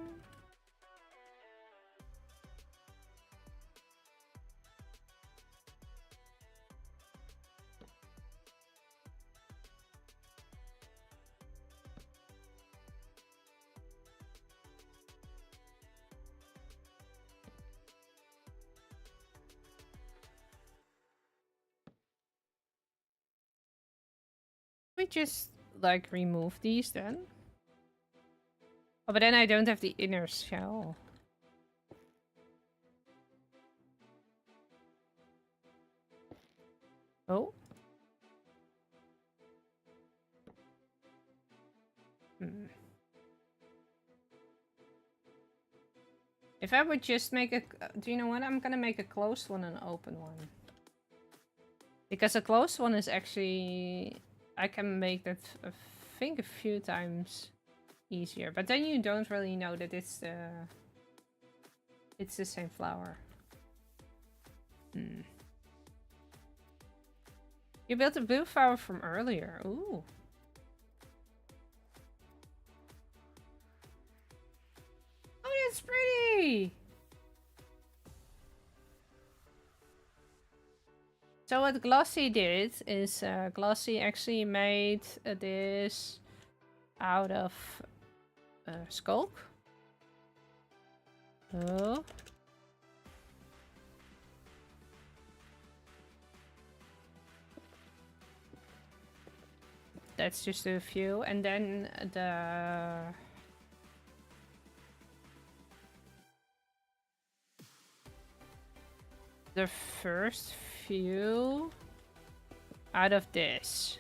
We just like remove these then. Oh, but then I don't have the inner shell. Oh. If I would just make a... do you know what? I'm gonna make a closed one and an open one. Because a closed one is actually... I can make that, I think, a few times easier. But then you don't really know that it's the same flower. You built a blue flower from earlier. Ooh. Oh, that's pretty! So what Glossy did is Glossy actually made this out of sculk. Oh. That's just a few. And then the first few out of this.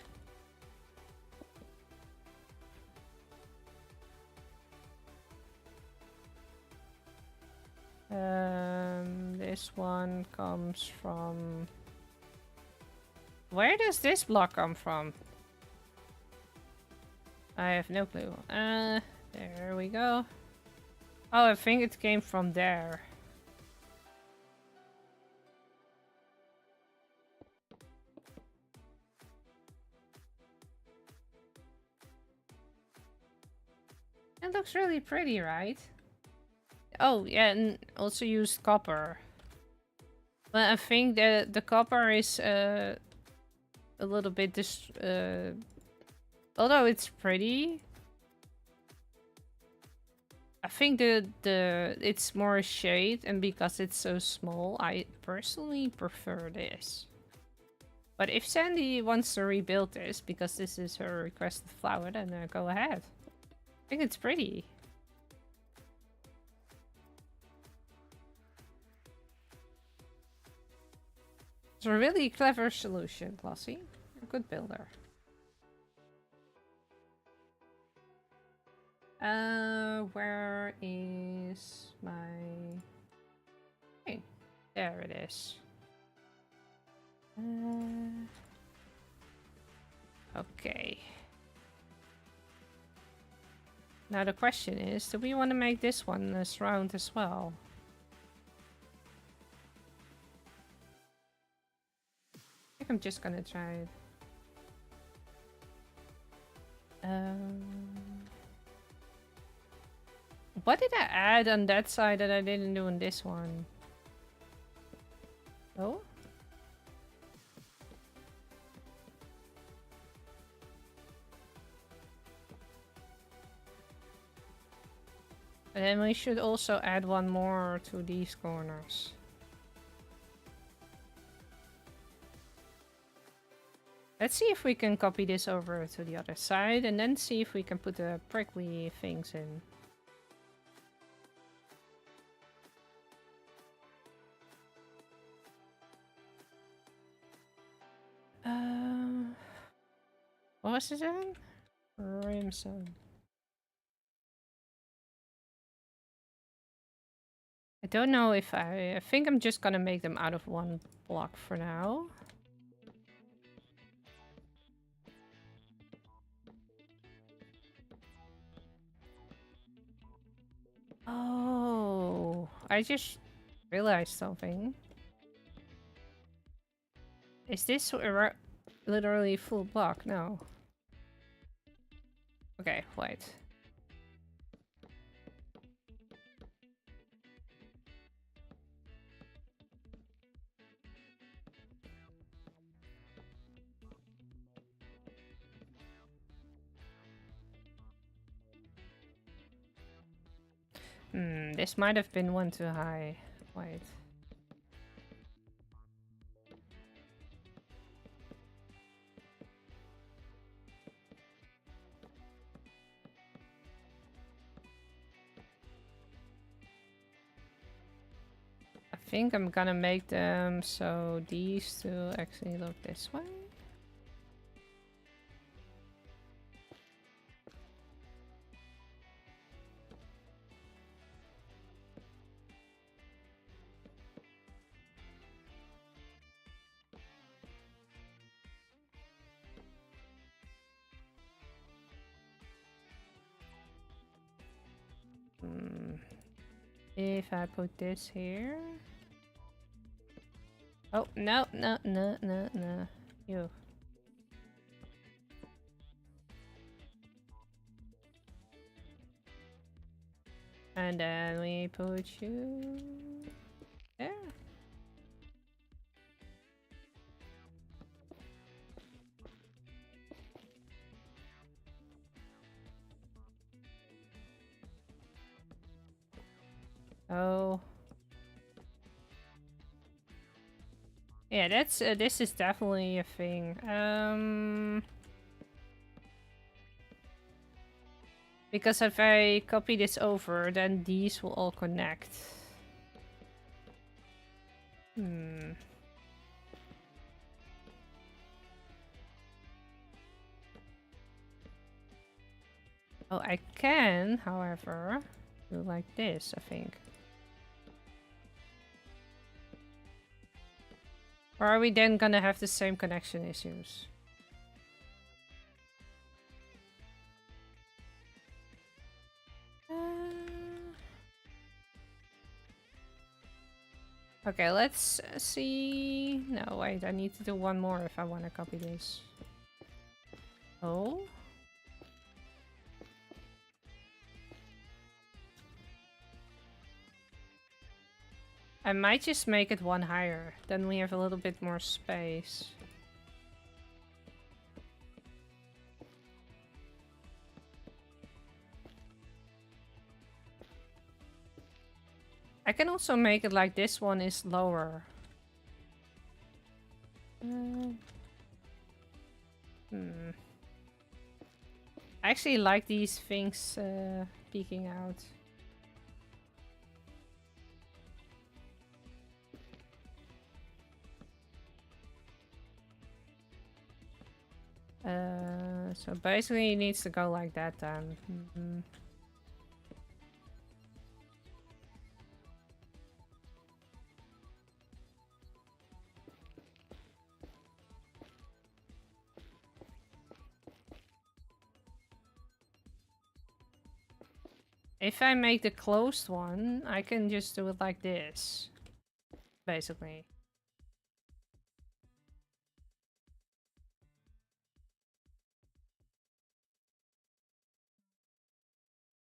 This one comes from... Where does this block come from? I have no clue. There we go. Oh, I think it came from there. It looks really pretty, right? Oh, yeah, and also used copper. But I think that the copper is a little bit although it's pretty, I think it's more shade, and because it's so small, I personally prefer this. But if Sandy wants to rebuild this because this is her requested flower, then go ahead. I think it's pretty. It's a really clever solution, Glossy. A good builder. Where is my... Hey, there it is. Okay. Now the question is, do we want to make this one a surround as well? I think I'm just gonna try it. What did I add on that side that I didn't do on this one? Oh? And then we should also add one more to these corners. Let's see if we can copy this over to the other side and then see if we can put the prickly things in. What was this again? Crimson. I don't know if I think I'm just gonna make them out of one block for now. Oh, I just realized something. Is this literally full block? No. Okay, wait. This might have been one too high. Wait. I think I'm gonna make them so these two actually look this way. If I put this here. Oh, no, no, no, no, no. You. And then we put you there. Oh. Yeah, that's this is definitely a thing. Because if I copy this over, then these will all connect. Hmm. Oh, I can, however, do like this, I think. Or are we then gonna have the same connection issues? Okay, let's see. No, wait, I need to do one more if I want to copy this. Oh? I might just make it one higher. Then we have a little bit more space. I can also make it like this one is lower. I actually like these things peeking out. So basically it needs to go like that then. If I make the closed one, I can just do it like this. Basically.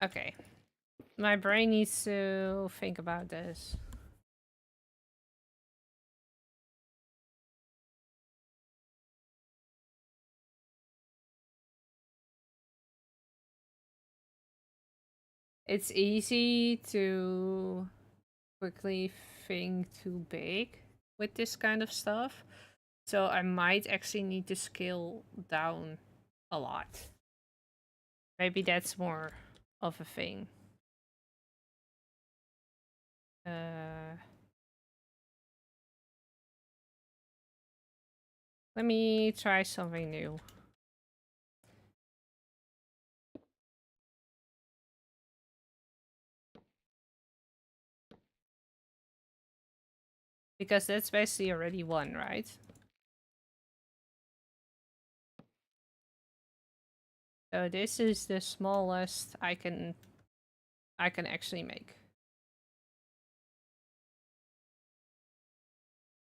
Okay. My brain needs to think about this. It's easy to quickly think too big with this kind of stuff. So I might actually need to scale down a lot. Maybe that's more of a thing. Let me try something new. Because that's basically already one, right? So this is the smallest I can actually make.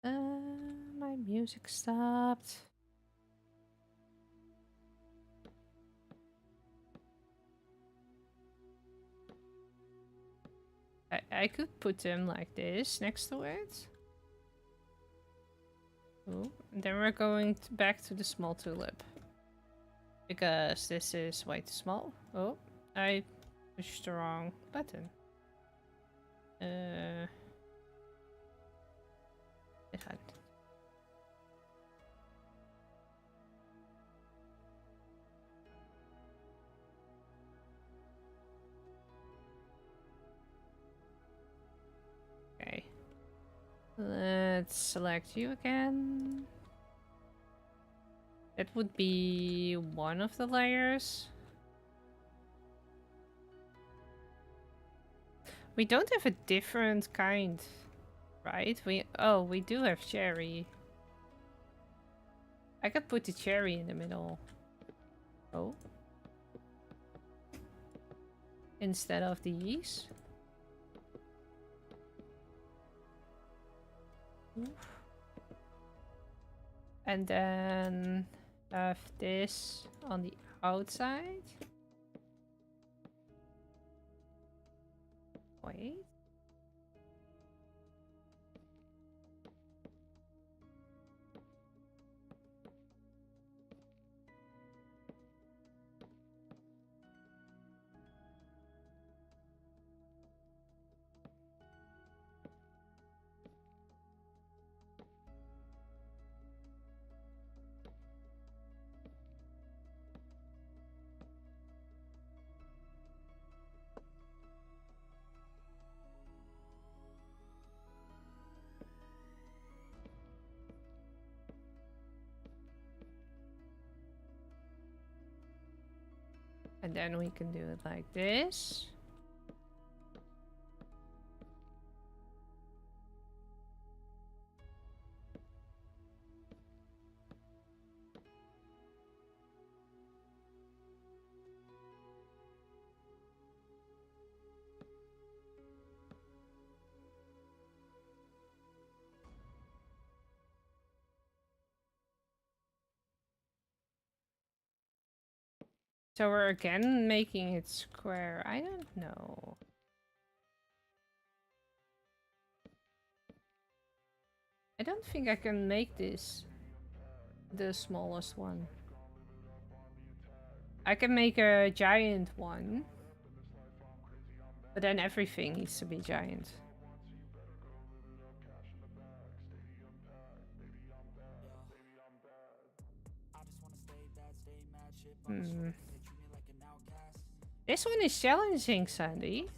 My music stopped. I could put them like this next to it. Oh, then we're going back to the small tulip. Because this is way too small. Oh, I pushed the wrong button. It had. Okay. Let's select you again. That would be one of the layers. We don't have a different kind, right? We do have cherry. I could put the cherry in the middle. Oh. Instead of these. Oof. And then have this on the outside. Wait. And then we can do it like this. So we're again making it square. I don't know. I don't think I can make this the smallest one. I can make a giant one. But then everything needs to be giant. Hmm. This one is challenging, Sandy.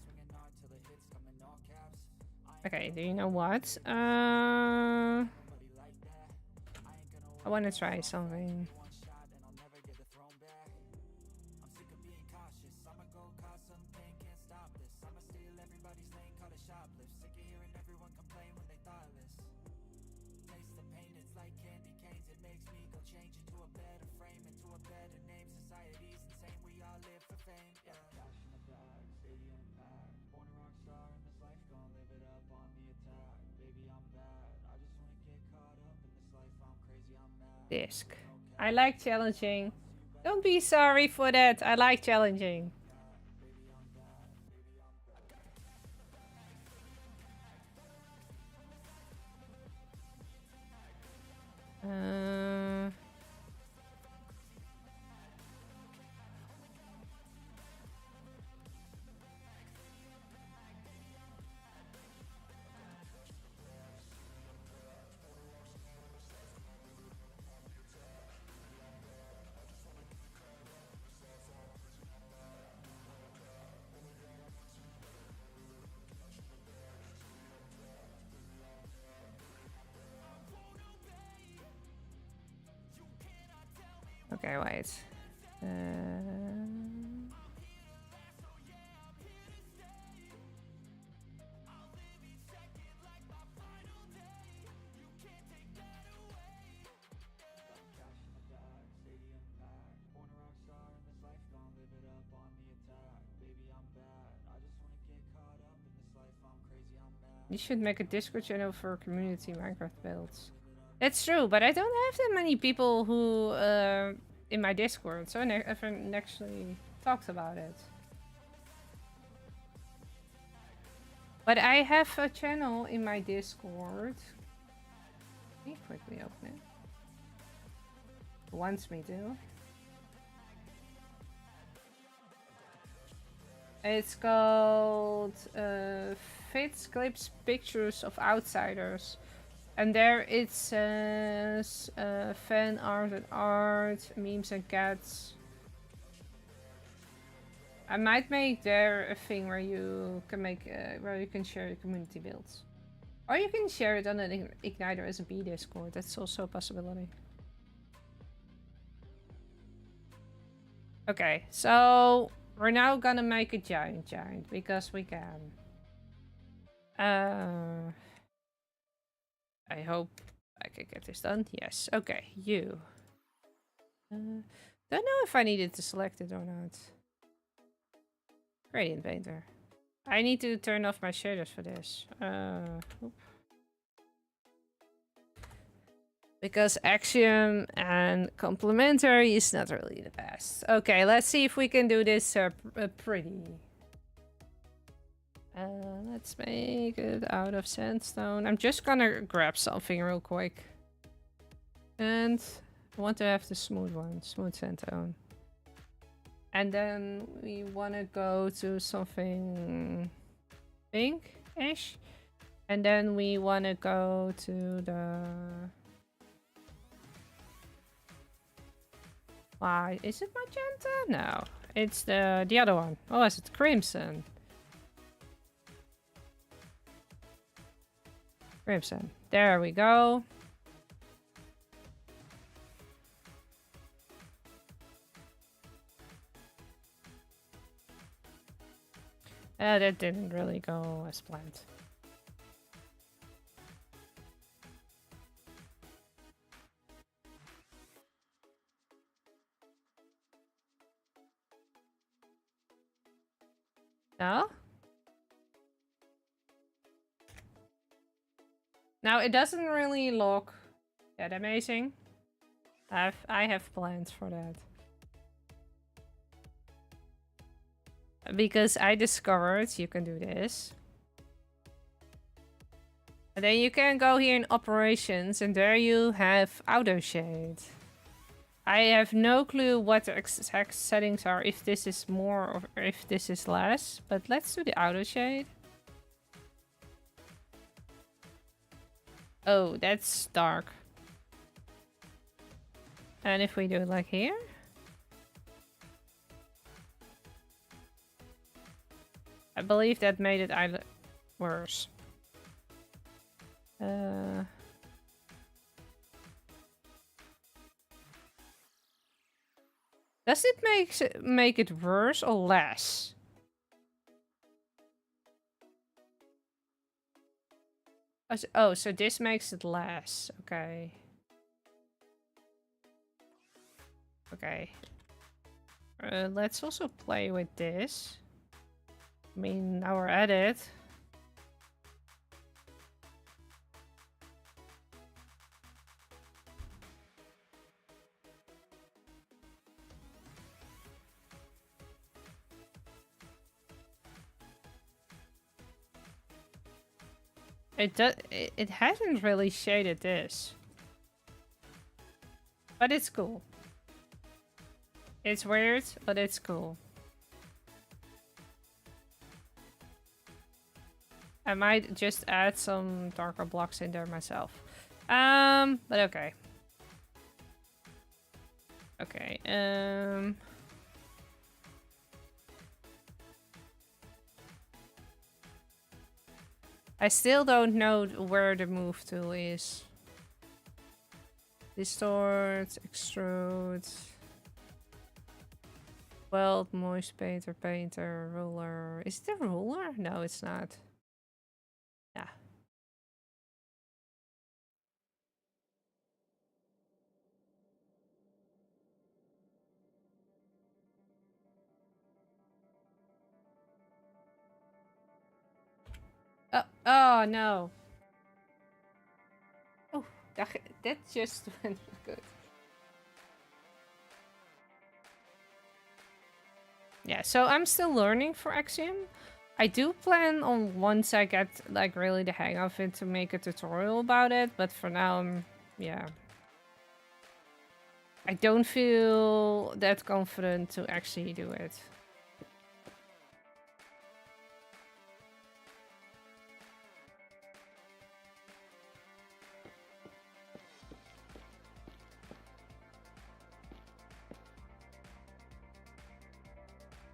Okay, do you know what? I want to try something. Disc. I like challenging. Don't be sorry for that. I like challenging. Okay, wait. You should make a Discord channel for community Minecraft builds. That's true, but I don't have that many people who in my Discord, so I haven't actually talked about it. But I have a channel in my Discord. Let me quickly open it. It wants me to. It's called Fits Clips Pictures of Outsiders. And there it says fan art and art, memes and cats. I might make there a thing where you can make where you can share your community builds, or you can share it on an IgnitorSMP Discord. That's also a possibility. Okay, so we're now gonna make a giant because we can. I hope I can get this done. Yes. Okay, you. Don't know if I needed to select it or not. Gradient painter. I need to turn off my shaders for this. Because axiom and complementary is not really the best. Okay, let's see if we can do this pretty. Let's make it out of sandstone. I'm just gonna grab something real quick. And I want to have the smooth one, smooth sandstone. And then we want to go to something pink-ish. And then we want to go to the... Why? Is it magenta? No. It's the other one. Oh, is it crimson? Crimson. There we go. That didn't really go as planned. No? Now, it doesn't really look that amazing. I have plans for that. Because I discovered you can do this. And then you can go here in operations and there you have auto shade. I have no clue what the exact settings are, if this is more or if this is less. But let's do the auto shade. Oh, that's dark. And if we do it like here? I believe that made it worse. Does it make it worse or less? Oh, so this makes it less. Okay. Okay. Let's also play with this. I mean, now we're at it. It hasn't really shaded this. But it's cool. It's weird, but it's cool. I might just add some darker blocks in there myself. But okay. Okay, I still don't know where the move tool is. Distort, extrude. Weld, moist painter, ruler. Is it a ruler? No, it's not. Yeah. Oh no. Oh, that just went good. Yeah, so I'm still learning for Axiom. I do plan on once I get like really the hang of it to make a tutorial about it, but for now, yeah. I don't feel that confident to actually do it.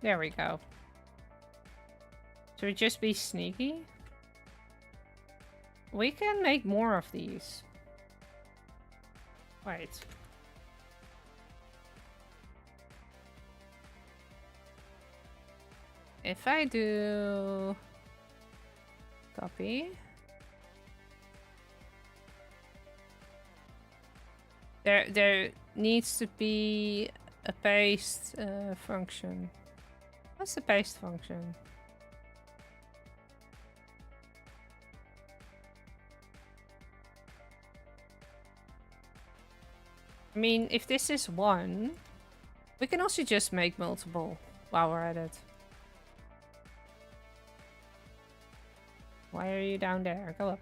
There we go. Should we just be sneaky? We can make more of these. Wait. If I do... copy... There needs to be a paste function. What's the paste function? I mean, if this is one, we can also just make multiple while we're at it. Why are you down there? Go up.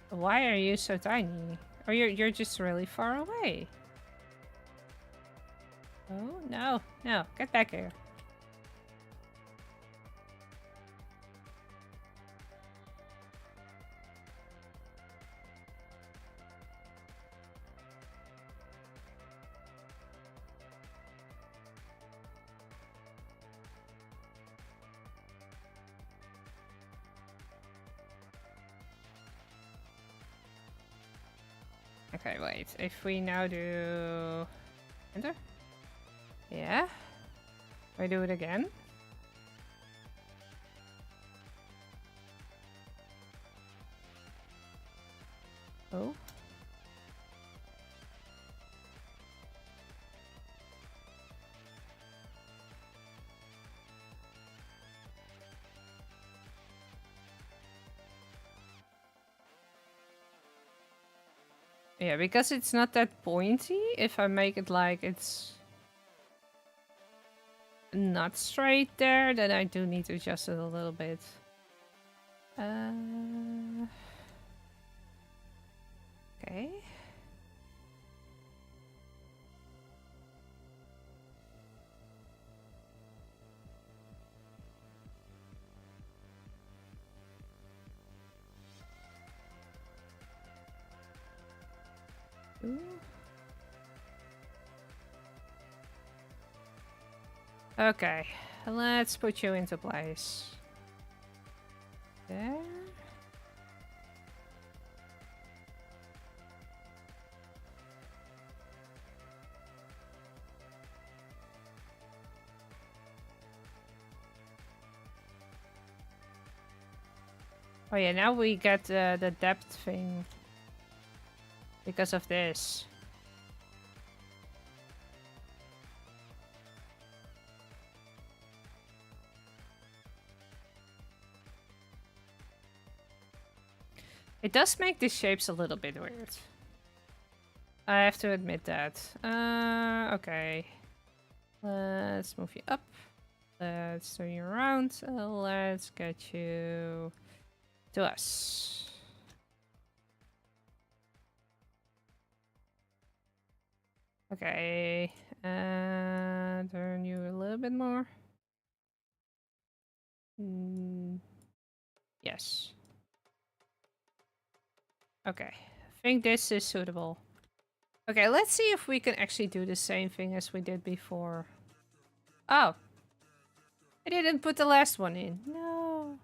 Why are you so tiny? Or you're just really far away. Oh, no. No, get back here. Okay, wait. If we now do... enter? Yeah. I do it again? Oh. Yeah, because it's not that pointy. If I make it like it's not straight there, then I do need to adjust it a little bit. Okay. Ooh. Okay, let's put you into place. There. Oh yeah, now we get the depth thing because of this. It does make these shapes a little bit weird. I have to admit that. Okay. Let's move you up. Let's turn you around. Let's get you to us. Okay. Turn you a little bit more. Yes. Okay. I think this is suitable. Okay, let's see if we can actually do the same thing as we did before. Oh. I didn't put the last one in. No.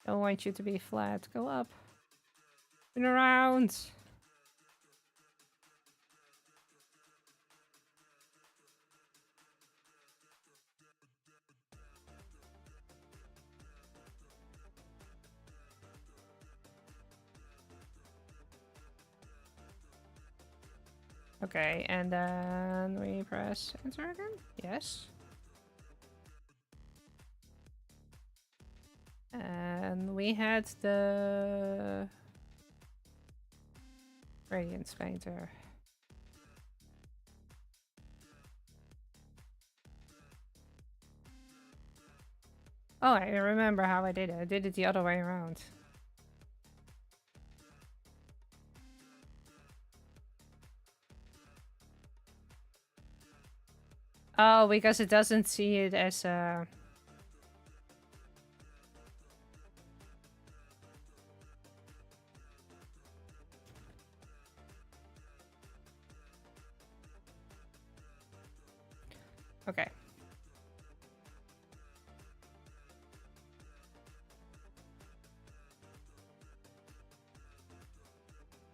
Don't want you to be flat. Go up. Turn around. Okay, and then we press enter again? Yes. And we had the Radiance Painter. Oh, I remember how I did it. I did it the other way around. Oh, because it doesn't see it as a... Okay.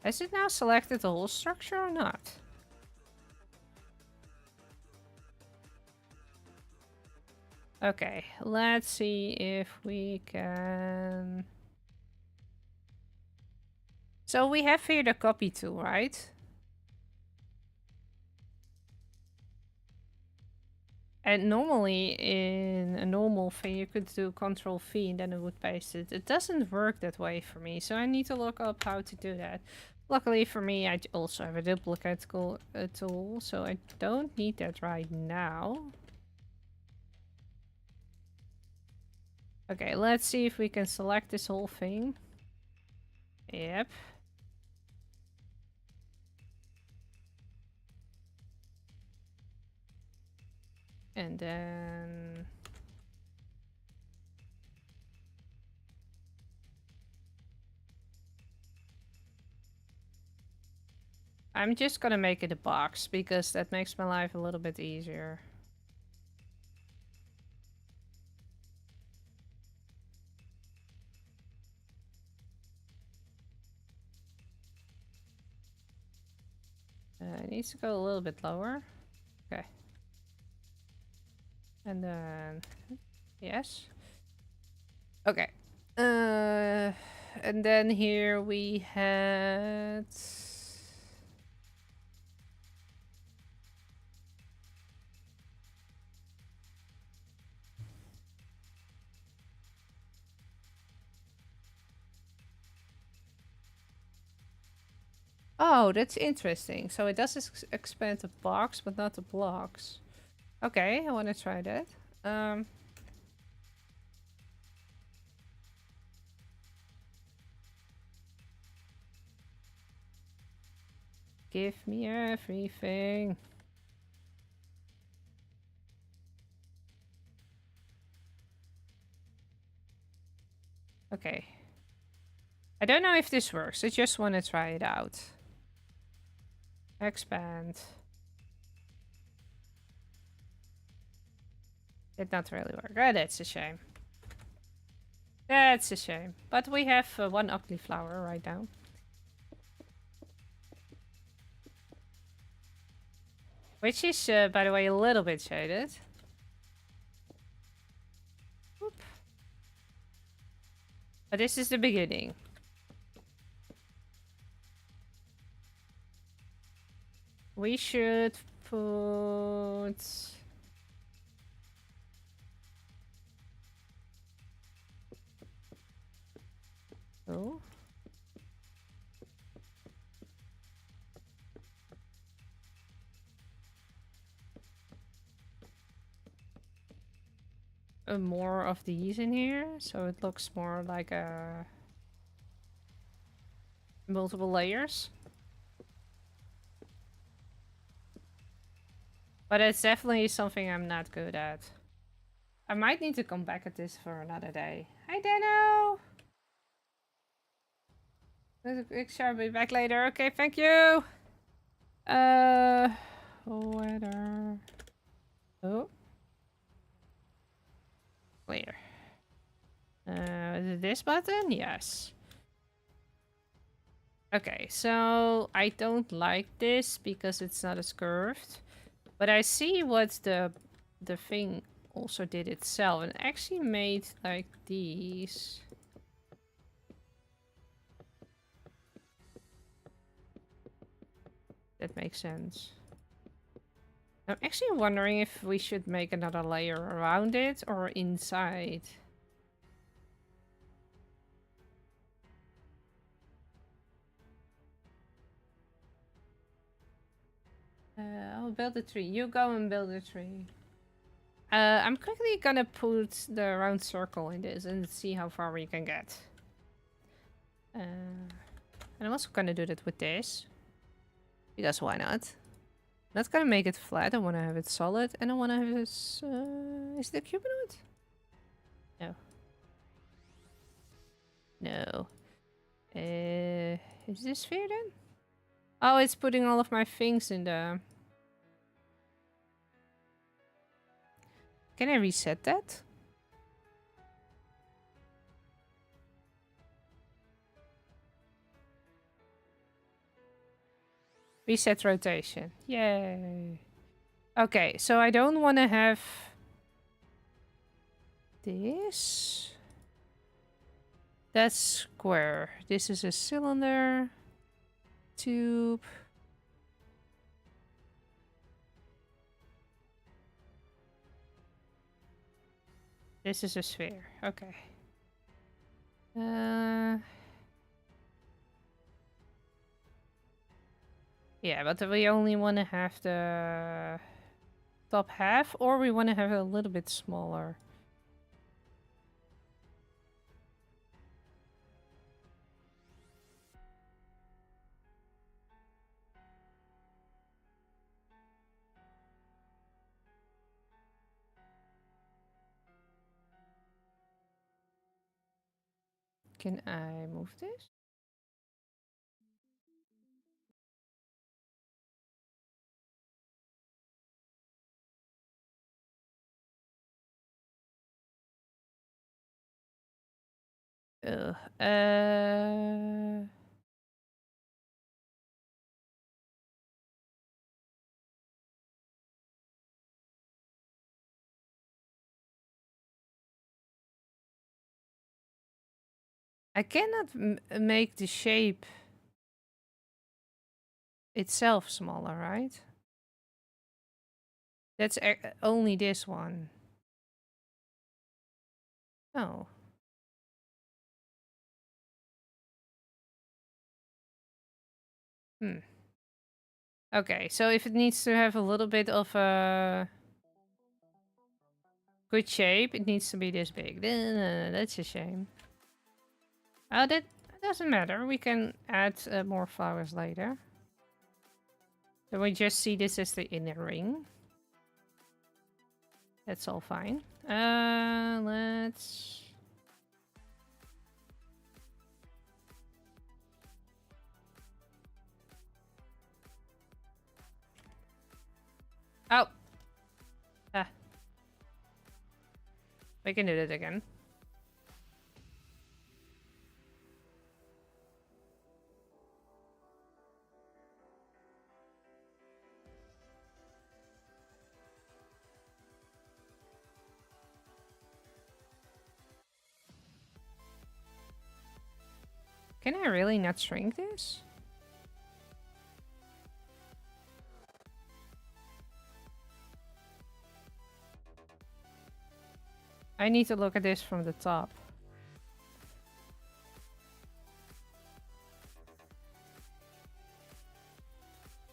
Has it now selected the whole structure or not? Okay, let's see if we can... So we have here the copy tool, right? And normally in a normal thing you could do Control V and then it would paste it. It doesn't work that way for me, so I need to look up how to do that. Luckily for me, I also have a duplicate tool, so I don't need that right now. Okay, let's see if we can select this whole thing. Yep. And then... I'm just gonna make it a box, because that makes my life a little bit easier. It needs to go a little bit lower. Okay. And then... Yes. Okay. And then here we had... Oh, that's interesting. So it does expand the box, but not the blocks. Okay, I want to try that. Give me everything. Okay. I don't know if this works. I just want to try it out. Expand. Did not really work. Oh, that's a shame. That's a shame. But we have one ugly flower right now. Which is, by the way, a little bit shaded. Oop. But this is the beginning. We should put... Oh. More of these in here, so it looks more like a... multiple layers. But it's definitely something I'm not good at. I might need to come back at this for another day. Hi, Dano! I'll be back later. Okay, thank you! Weather... Oh. Later. This button? Yes. Okay, so I don't like this because it's not as curved. But I see what the thing also did itself and actually made like these. That makes sense. I'm actually wondering if we should make another layer around it or inside. I'll build a tree. You go and build a tree. I'm quickly gonna put the round circle in this and see how far we can get. And I'm also gonna do that with this. Because why not? I'm not gonna make it flat, I wanna have it solid, and I wanna have this... is it a cubenoid? No. No. Is this sphere then? Oh, it's putting all of my things in the... Can I reset that? Reset rotation. Yay. Okay, so I don't want to have this. That's square. This is a cylinder. Tube. This is a sphere. Okay. Yeah, but we only want to have the top half, or we want to have it a little bit smaller. Can I move this? Ugh. I cannot make the shape itself smaller, right? That's only this one. Oh. Okay, so if it needs to have a little bit of a good shape, it needs to be this big. That's a shame. Oh, that doesn't matter. We can add more flowers later. So we just see this as the inner ring. That's all fine. Let's... Oh! Ah. We can do that again. Can I really not shrink this? I need to look at this from the top.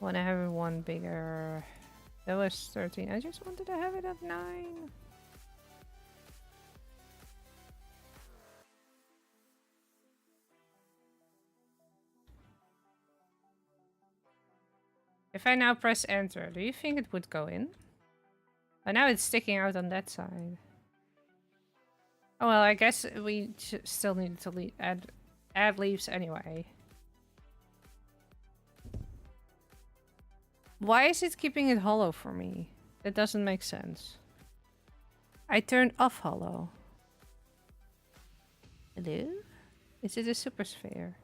Want to have it one bigger. That was 13. I just wanted to have it at 9. If I now press enter, do you think it would go in? Oh, now it's sticking out on that side. Oh well, I guess we still need to add leaves anyway. Why is it keeping it hollow for me? That doesn't make sense. I turned off hollow. Hello? Is it a super sphere?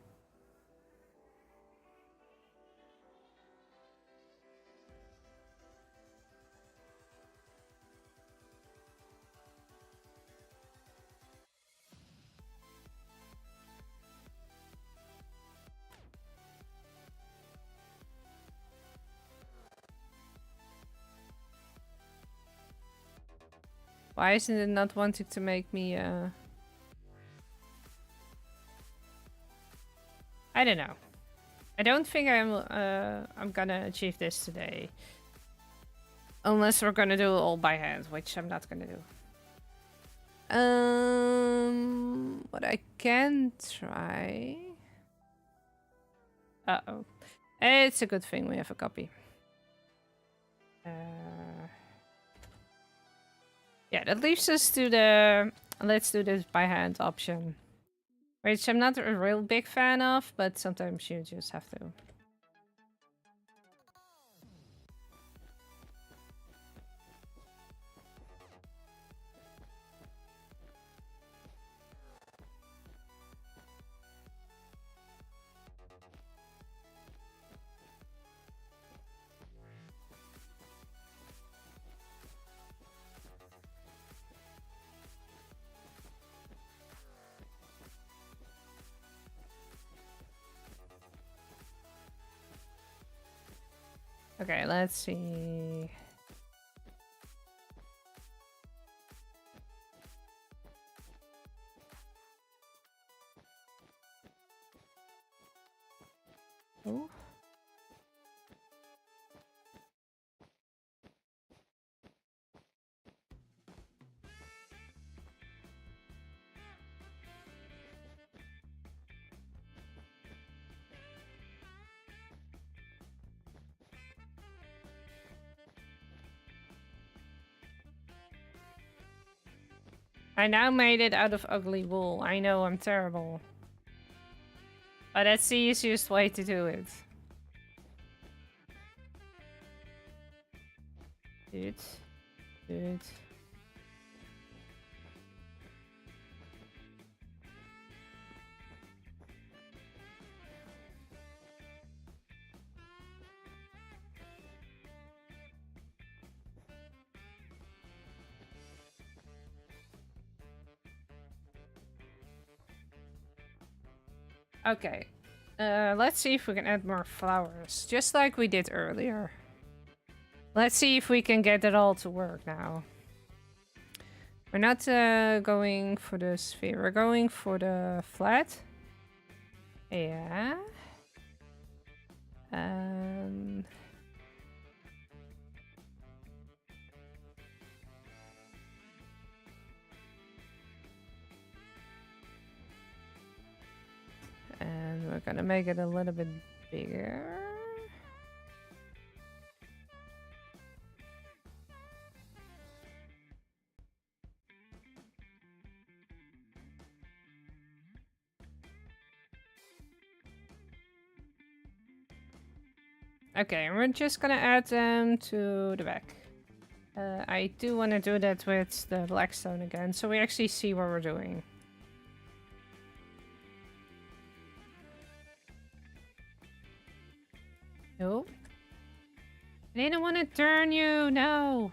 Why isn't it not wanting to make me I don't know. I don't think I'm gonna achieve this today. Unless we're gonna do it all by hand, which I'm not gonna do. What I can try... Uh-oh. It's a good thing we have a copy. Yeah, that leaves us to the let's do this by hand option. Which I'm not a real big fan of, but sometimes you just have to. Okay, let's see. Oh. I now made it out of ugly wool. I know, I'm terrible. But that's the easiest way to do it. Dude. Okay. Let's see if we can add more flowers, just like we did earlier. Let's see if we can get it all to work now. We're not going for the sphere, we're going for the flat. Yeah. And we're gonna make it a little bit bigger. Okay, and we're just gonna add them to the back. I do want to do that with the black stone again, so we actually see what we're doing. Nope. I didn't want to turn you, no!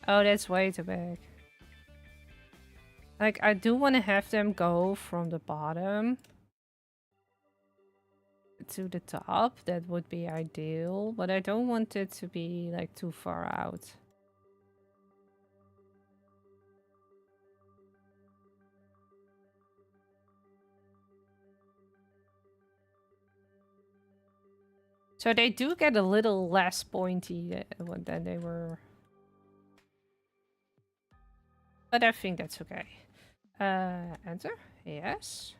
Oh, that's way too big. Like, I do want to have them go from the bottom to the top. That would be ideal, but I don't want it to be, like, too far out. So they do get a little less pointy than they were. But I think that's okay. Enter? Yes.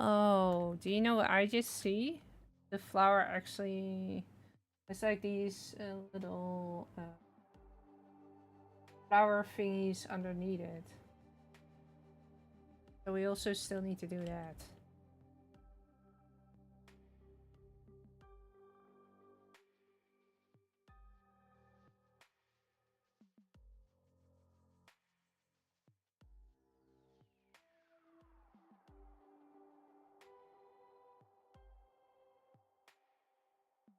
Oh, do you know what I just see? The flower actually... It's like these little flower thingies underneath it. So we also still need to do that.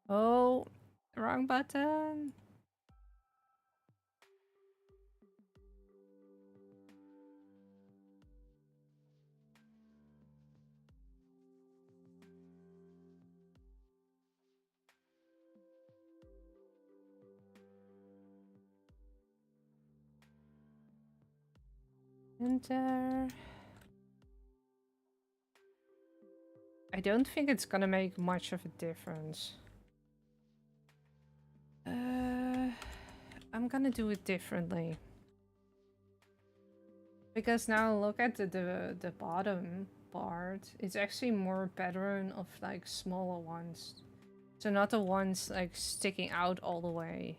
Oh, wrong button. Enter. I don't think it's gonna make much of a difference. I'm gonna do it differently. Because now look at the bottom part. It's actually more pattern of like smaller ones. So not the ones like sticking out all the way.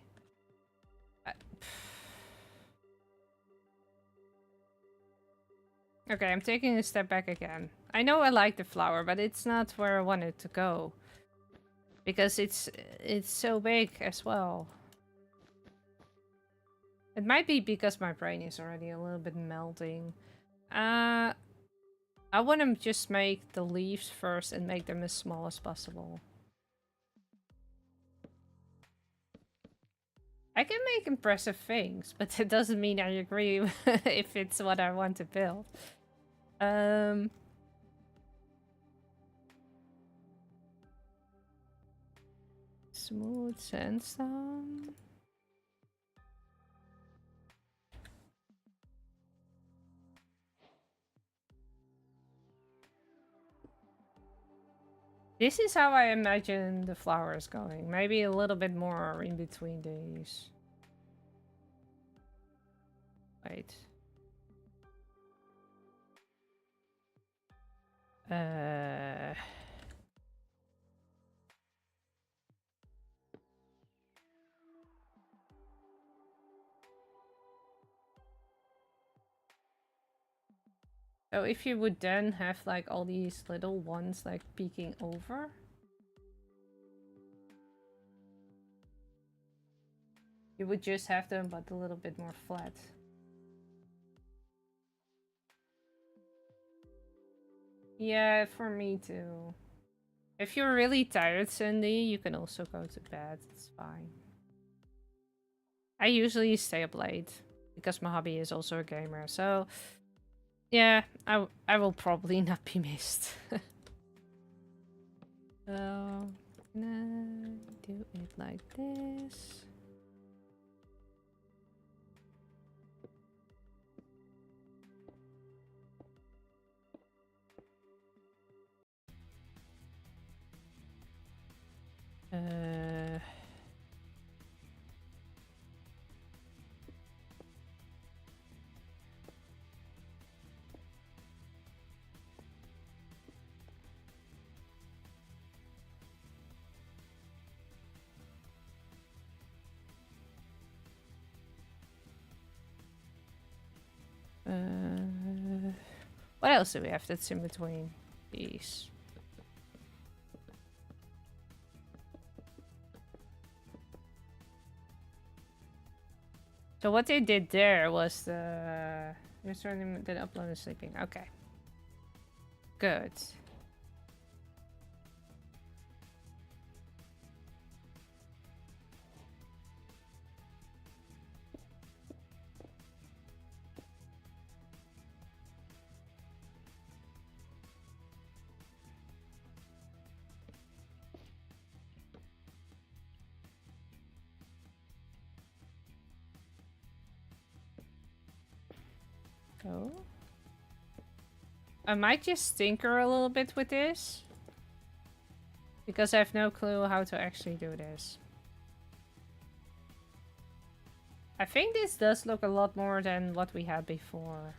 Okay, I'm taking a step back again. I know I like the flower, but it's not where I want it to go. Because it's so big as well. It might be because my brain is already a little bit melting. I want to just make the leaves first and make them as small as possible. I can make impressive things, but it doesn't mean I agree if it's what I want to build. Smooth sandstone. This is how I imagine the flowers going. Maybe a little bit more in between these. Wait. So if you would then have like all these little ones like peeking over. You would just have them, but a little bit more flat. Yeah, for me too. If you're really tired, Cindy, you can also go to bed. It's fine. I usually stay up late because my hobby is also a gamer. So, yeah, I will probably not be missed. So, gonna do it like this. What else do we have that's in between these? So what they did there was the returning then upload and sleeping. Okay. Good. So I might just tinker a little bit with this because I have no clue how to actually do this. I think this does look a lot more than what we had before.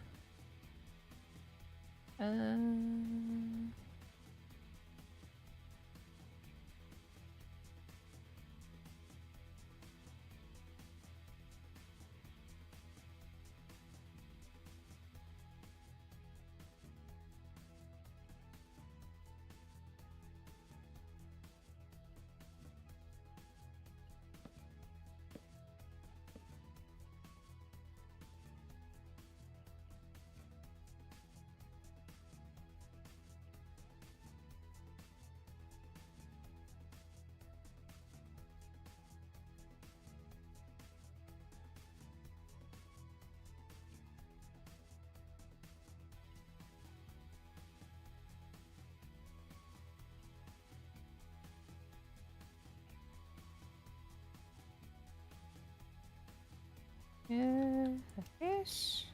Yeah, like this.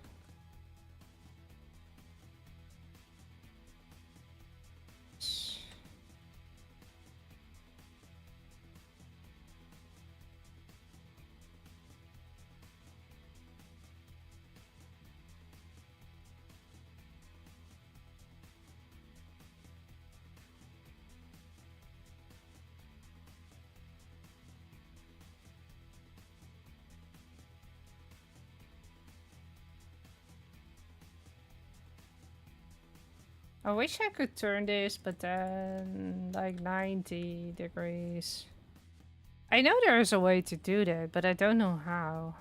I wish I could turn this, but then like 90 degrees. I know there's a way to do that, but I don't know how.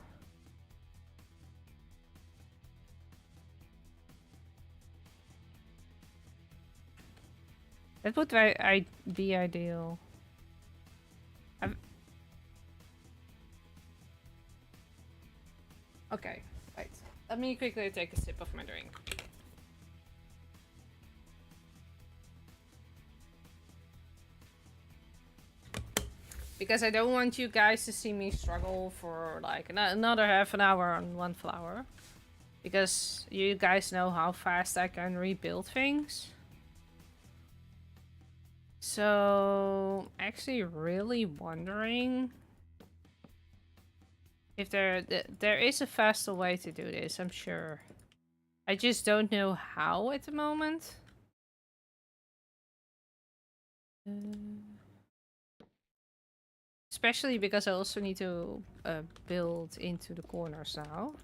That would be ideal. Okay, right. Let me quickly take a sip of my drink. Because I don't want you guys to see me struggle for like another half an hour on one flower. Because you guys know how fast I can rebuild things. So, actually really wondering if there is a faster way to do this, I'm sure. I just don't know how at the moment. Especially because I also need to build into the corners now.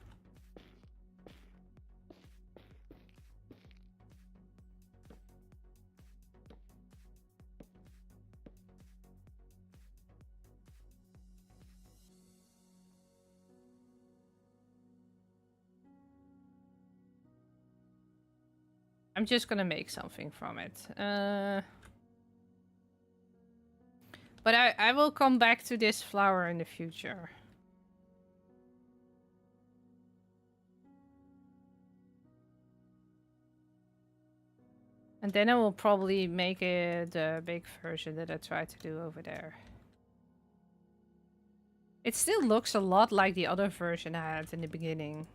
I'm just gonna make something from it. But I will come back to this flower in the future. And then I will probably make it the big version that I tried to do over there. It still looks a lot like the other version I had in the beginning.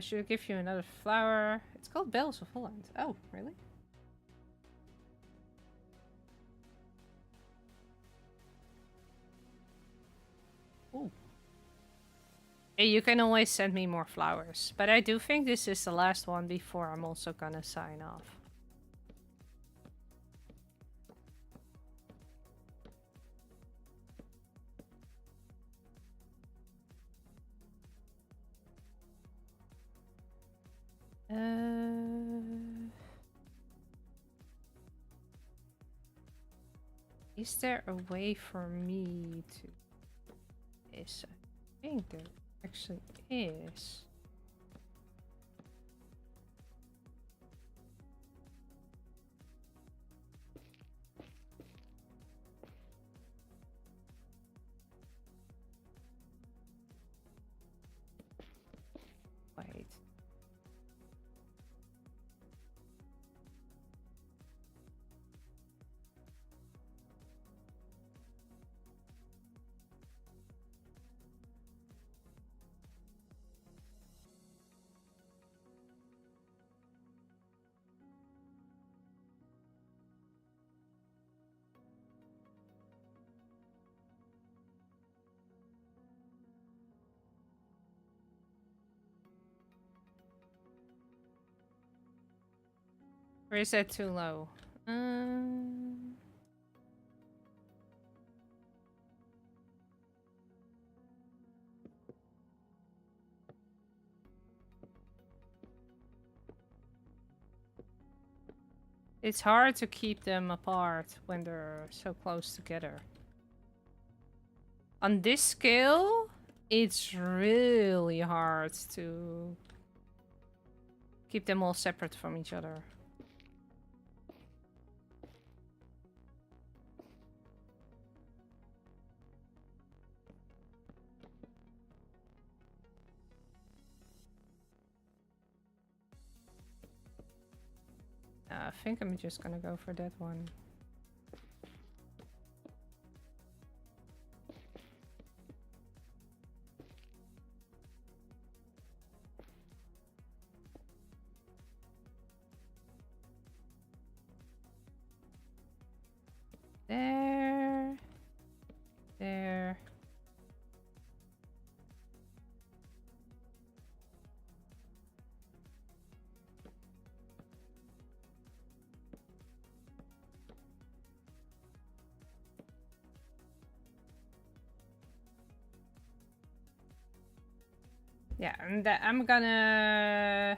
Should I give you another flower? It's called Bells of Holland. Oh, really? Ooh. Hey, you can always send me more flowers. But I do think this is the last one before I'm also gonna sign off. Is there a way for me to... Yes, I think there actually is. Wait. Or is that too low? It's hard to keep them apart when they're so close together. On this scale, it's really hard to keep them all separate from each other. I think I'm just gonna go for that one. There. There. Yeah, and I'm gonna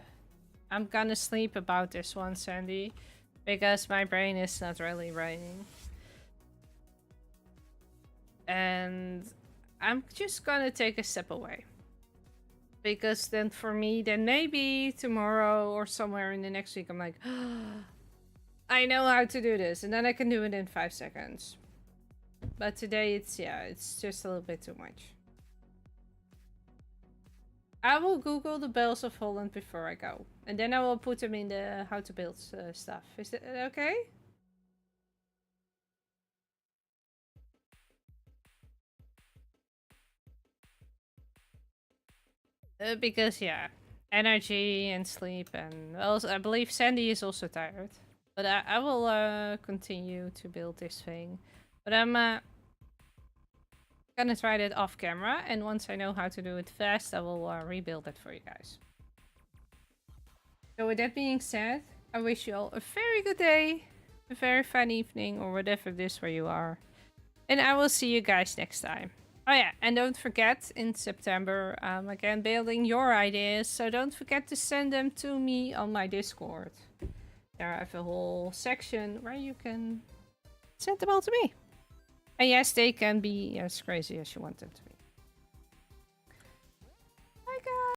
sleep about this one, Sandy, because my brain is not really raining. And I'm just gonna take a step away. Because then for me, then maybe tomorrow or somewhere in the next week, I'm like, I know how to do this. And then I can do it in 5 seconds. But today it's just a little bit too much. I will Google the Bells of Holland before I go. And then I will put them in the how to build stuff. Is that okay? Because, yeah, energy and sleep. And also, I believe Sandy is also tired. But I will continue to build this thing. But I'm gonna try that off camera. And once I know how to do it fast, I will rebuild it for you guys. So with that being said, I wish you all a very good day, a very fun evening, or whatever it is where you are. And I will see you guys next time. Oh yeah, and don't forget, in September, I'm again building your ideas, so don't forget to send them to me on my Discord. There I have a whole section where you can send them all to me. And yes, they can be as crazy as you want them to be.